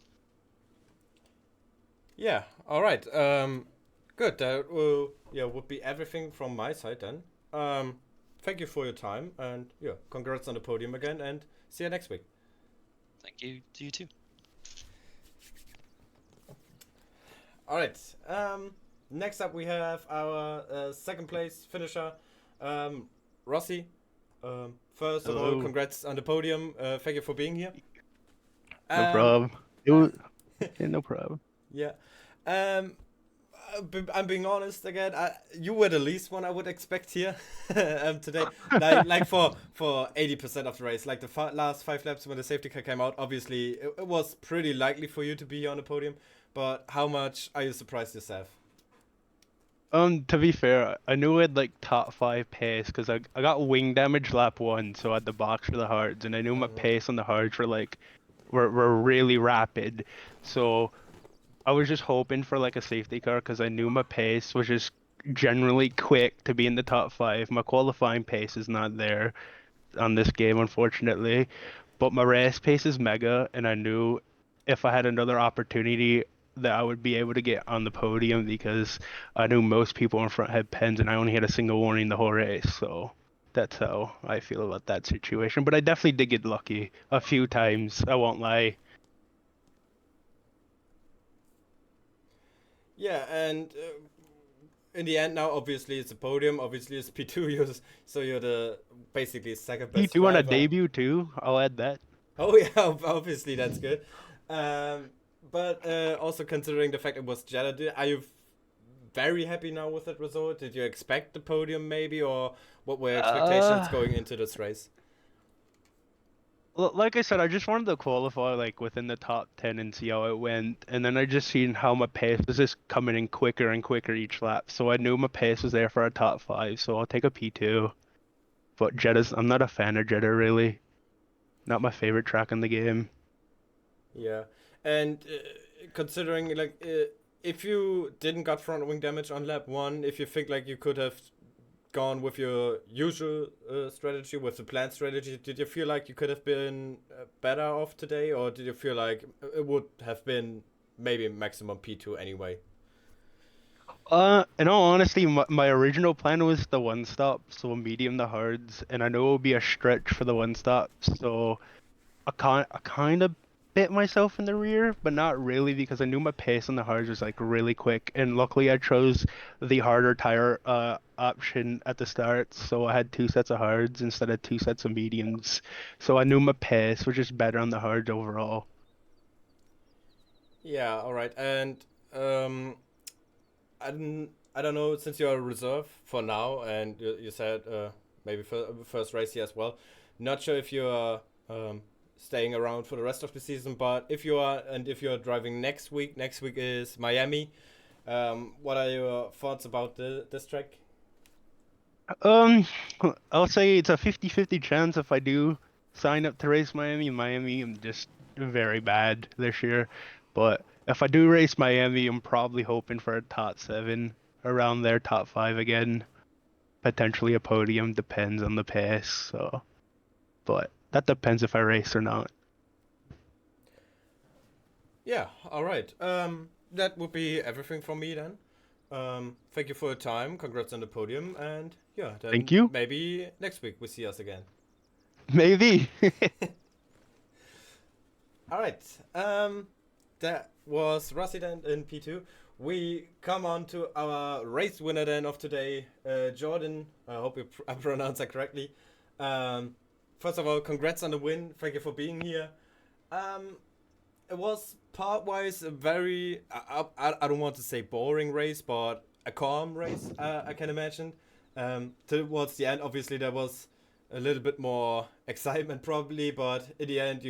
Speaker 1: Yeah. All right. Good. That will would be everything from my side then. Thank you for your time, and yeah, congrats on the podium again, and see you next week.
Speaker 2: Thank you to you too.
Speaker 1: All right. Next up we have our second place finisher, Rossi. First of all,
Speaker 3: Hello.
Speaker 1: congrats on the podium. Thank you for being here.
Speaker 3: No
Speaker 1: Um,
Speaker 3: problem. It was yeah, no problem.
Speaker 1: yeah. I'm being honest again. You were the least one I would expect here today. Like for 80% of the race, like the last 5 laps when the safety car came out. Obviously, it was pretty likely for you to be on the podium. But how much are you surprised yourself?
Speaker 3: To be fair, I knew I had like top 5 pace because I got wing damage lap 1, so I had the box for the hards, and I knew my
Speaker 1: Uh,
Speaker 3: pace on the hards were really rapid. So I was just hoping for like a safety car because I knew my pace was just generally quick to be in the top 5. My qualifying pace is not there on this game, unfortunately, but my race pace is mega, and I knew if I had another opportunity that I would be able to get on the podium because I knew most people in front had pens, and I only had a single warning the whole race. So that's how I feel about that situation. But I definitely did get lucky a few times. I won't lie.
Speaker 1: yeah, and in the end now, obviously it's a podium. Obviously it's P2. So you're the basically second
Speaker 3: You
Speaker 1: best
Speaker 3: do on a
Speaker 1: driver.
Speaker 3: debut too. I'll add that.
Speaker 1: Oh yeah, obviously that's good. Um, but also considering the fact it was Jeddah, are you very happy now with that result? Did you expect the podium maybe, or what were your expectations
Speaker 3: Uh,
Speaker 1: going into this race?
Speaker 3: Like I said, I just wanted to qualify like within the top 10 and see how it went. And then I just seen how my pace was just coming in quicker and quicker each lap. So I knew my pace was there for a top 5. So I'll take a P2. But I'm not a fan of Jeddah really. Not my favorite track in the game.
Speaker 1: Yeah, and considering like if you didn't got front wing damage on lap one, if you think like you could have gone with your usual strategy, with the planned strategy, did you feel like you could have been better off today, or did you feel like it would have been maybe maximum P2 anyway?
Speaker 3: In all honesty, my original plan was the one stop, so medium to hards, and I know it would be a stretch for the one stop, so I kind of bit myself in the rear, but not really because I knew my pace on the hards was like really quick, and luckily I chose the harder tire option at the start, so I had 2 sets of hards instead of 2 sets of mediums, so I knew my pace was just better on the hards overall.
Speaker 1: Yeah, all right, and I don't know, since you're a reserve for now, and you said maybe for first race here as well. Not sure if you're staying around for the rest of the season, but if you are, and if you're driving next week is Miami. What are your thoughts about this track?
Speaker 3: Um, I'll say it's a 50-50 chance if I do sign up to race Miami. Miami, I'm just very bad this year. But if I do race Miami, I'm probably hoping for a top 7 around there, top 5 again. Potentially a podium, depends on the pace. So, but that depends if I race or not.
Speaker 1: Yeah, all right. That would be everything from me then. Thank you for your time. Congrats on the podium, and yeah,
Speaker 3: Thank
Speaker 1: then
Speaker 3: you.
Speaker 1: maybe next week we see us again.
Speaker 3: Maybe.
Speaker 1: All right. that was Rossi then in P2. We come on to our race winner then of today, Jordan. I hope I pronounced that correctly. First of all, congrats on the win. Thank you for being here. It was part-wise a very, I don't want to say boring race, but a calm race, I can imagine. Towards the end, obviously, there was a little bit more excitement probably, but in the end,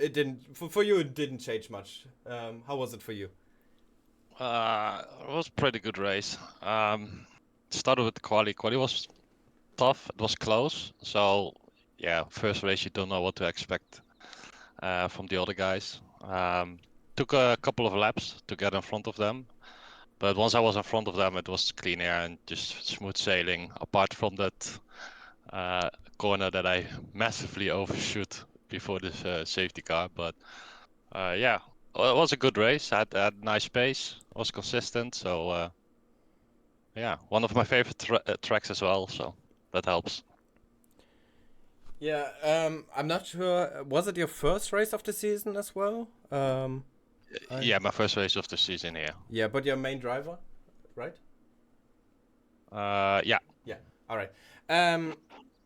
Speaker 1: it didn't, for you, it didn't change much. How was it for you?
Speaker 4: It was a pretty good race. Started with the quali. Quali was tough. It was close. So yeah, first race you don't know what to expect from the other guys. Took a couple of laps to get in front of them, but once I was in front of them, it was clean air and just smooth sailing. Apart from that corner that I massively overshoot before this safety car, but yeah, well, it was a good race. Had nice pace. Was consistent. So yeah, one of my favorite tracks as well. So that helps.
Speaker 1: Yeah, I'm not sure. Was it your first race of the season as well?
Speaker 4: Yeah, my first race of the season here.
Speaker 1: Yeah, but your main driver, right?
Speaker 4: Yeah.
Speaker 1: Yeah. All right.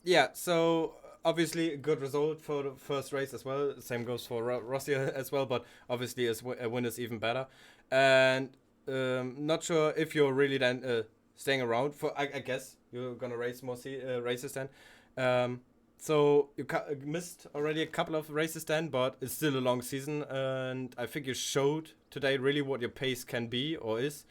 Speaker 1: Yeah. So obviously a good result for the first race as well. Same goes for Rossi as well, but obviously a win is even better. And not sure if you're really then staying around for. I guess you're gonna race more races then. So you missed already a couple of races then, but it's still a long season, and I think you showed today really what your pace can be or is.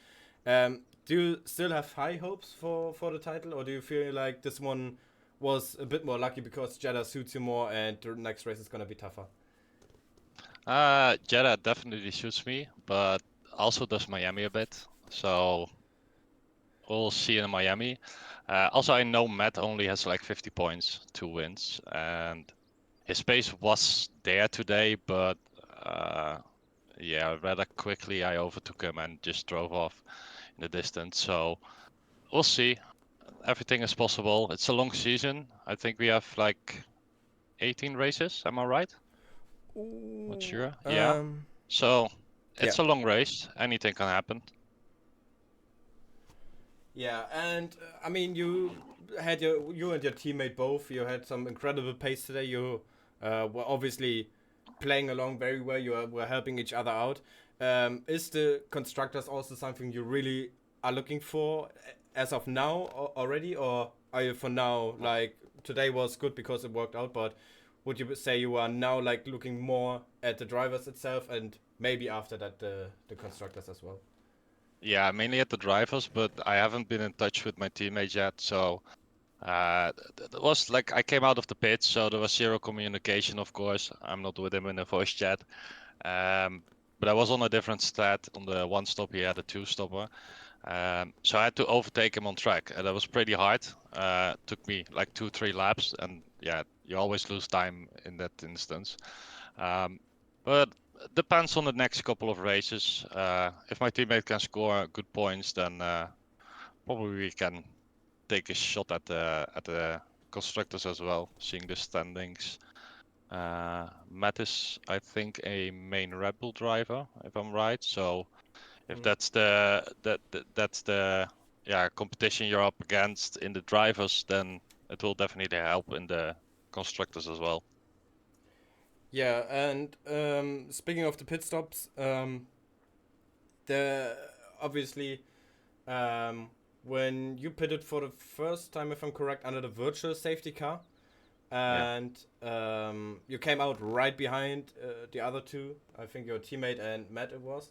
Speaker 1: Do you still have high hopes for the title, or do you feel like this one was a bit more lucky because Jeddah suits you more and the next race is gonna be tougher?
Speaker 4: Jeddah definitely suits me, but also does Miami a bit. So we'll see in Miami. Also, I know Matt only has like 50 points, 2 wins, and his pace was there today, but yeah, rather quickly I overtook him and just drove off in the distance. So we'll see. Everything is possible. It's a long season. I think we have like 18 races. Am I right? Not sure. Yeah. So it's a long race. Anything can happen.
Speaker 1: Yeah, and I mean, you and your teammate both. You had some incredible pace today. You were obviously playing along very well. You were helping each other out. Is the constructors also something you really are looking for as of now already, or are you for now like today was good because it worked out? But would you say you are now like looking more at the drivers itself and maybe after that the constructors as well?
Speaker 4: Yeah, mainly at the drivers, but I haven't been in touch with my teammates yet. So it was like I came out of the pits, so there was zero communication, of course. I'm not with him in a voice chat. But I was on a different stat. On the one stop, he had a 2-stopper. So I had to overtake him on track, and that was pretty hard. Took me like 2-3 laps, and yeah, you always lose time in that instance. But depends on the next couple of races. If my teammate can score good points, then probably we can take a shot at the constructors as well. Seeing the standings, Matt is, I think, a main Red Bull driver, if I'm right. So if that's the competition you're up against in the drivers, then it will definitely help in the constructors as well.
Speaker 1: Yeah, and speaking of the pit stops, the obviously when you pitted for the first time, if I'm correct, under the virtual safety car, and you came out right behind the other two, I think your teammate and Matt it was.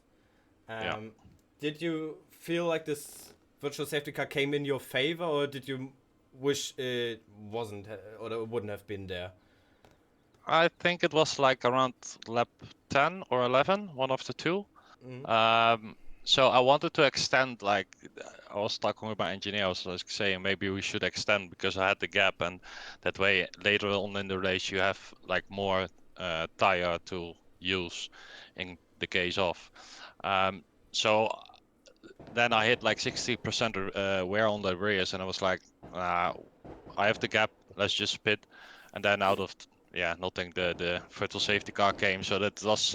Speaker 1: Did you feel like this virtual safety car came in your favor, or did you wish it wasn't or it wouldn't have been there?
Speaker 4: I think it was like around lap 10 or 11, one of the two. So I wanted to extend, like I was talking with my engineer, I was like saying maybe we should extend because I had the gap, and that way later on in the race you have like more tire to use in the case of. So then I hit like 60% wear on the rears, and I was like, I have the gap, let's just pit. And then out of nothing, the virtual safety car came, so that was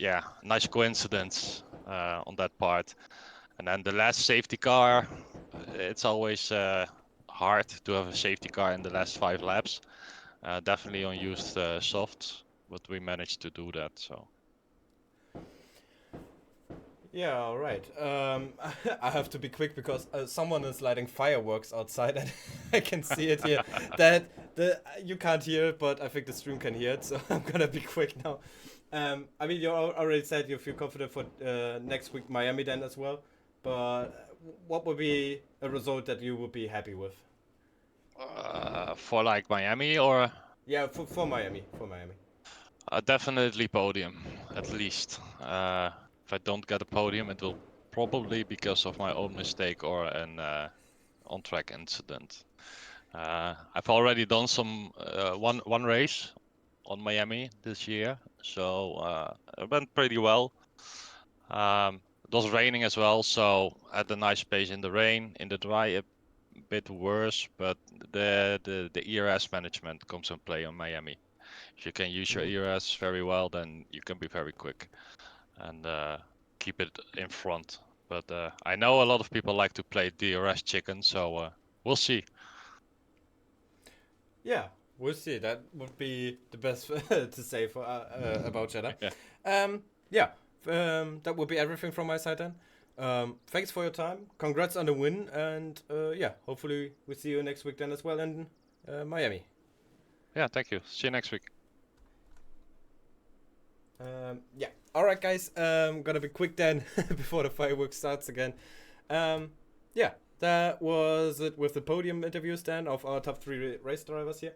Speaker 4: yeah, nice coincidence on that part. And then the last safety car, it's always hard to have a safety car in the last 5 laps. Definitely on used softs, but we managed to do that. So
Speaker 1: Yeah, all right. I have to be quick because someone is lighting fireworks outside, and I can see it here. That you can't hear it, but I think the stream can hear it, so I'm gonna be quick now. I mean, you already said you feel confident for next week Miami then as well, but what would be a result that you would be happy with?
Speaker 4: for like Miami or
Speaker 1: Yeah, for Miami, for Miami.
Speaker 4: definitely podium at least. If I don't get a podium, it will probably because of my own mistake or an on-track incident. I've already done some one race on Miami this year, so it went pretty well. It was raining as well, so had a nice pace in the rain. In the dry, a bit worse, but the ERS management comes in play on Miami. If you can use your ERS very well, then you can be very quick and keep it in front. But I know a lot of people like to play DRS chicken, so we'll see.
Speaker 1: Yeah, we'll see. That would be the best to say for about Jeddah. Yeah, that would be everything from my side then. Thanks for your time. Congrats on the win, and yeah, hopefully we see you next week then as well in Miami.
Speaker 4: Yeah, thank you. See you next week.
Speaker 1: Yeah. All right, guys. Gonna be quick then before the fireworks starts again. Yeah, that was it with the podium interviews then of our top 3 race drivers here.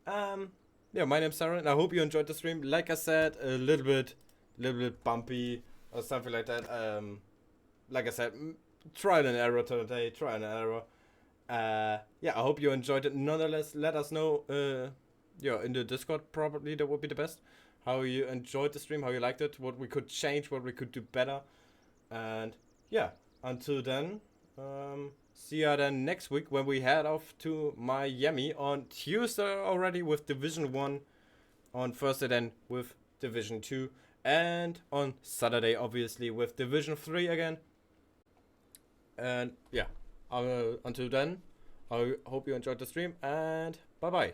Speaker 1: Yeah, my name's Sarah, and I hope you enjoyed the stream. Like I said, a little bit bumpy or something like that. Like I said, trial and error today. Trial and error. Yeah, I hope you enjoyed it. Nonetheless, let us know. Yeah, in the Discord probably that would be the best. How you enjoyed the stream, how you liked it, what we could change, what we could do better. And yeah, until then, see you then next week when we head off to Miami on Tuesday already with Division 1, on Thursday then with Division 2, and on Saturday obviously with Division 3 again. And yeah, until then, I hope you enjoyed the stream, and bye bye.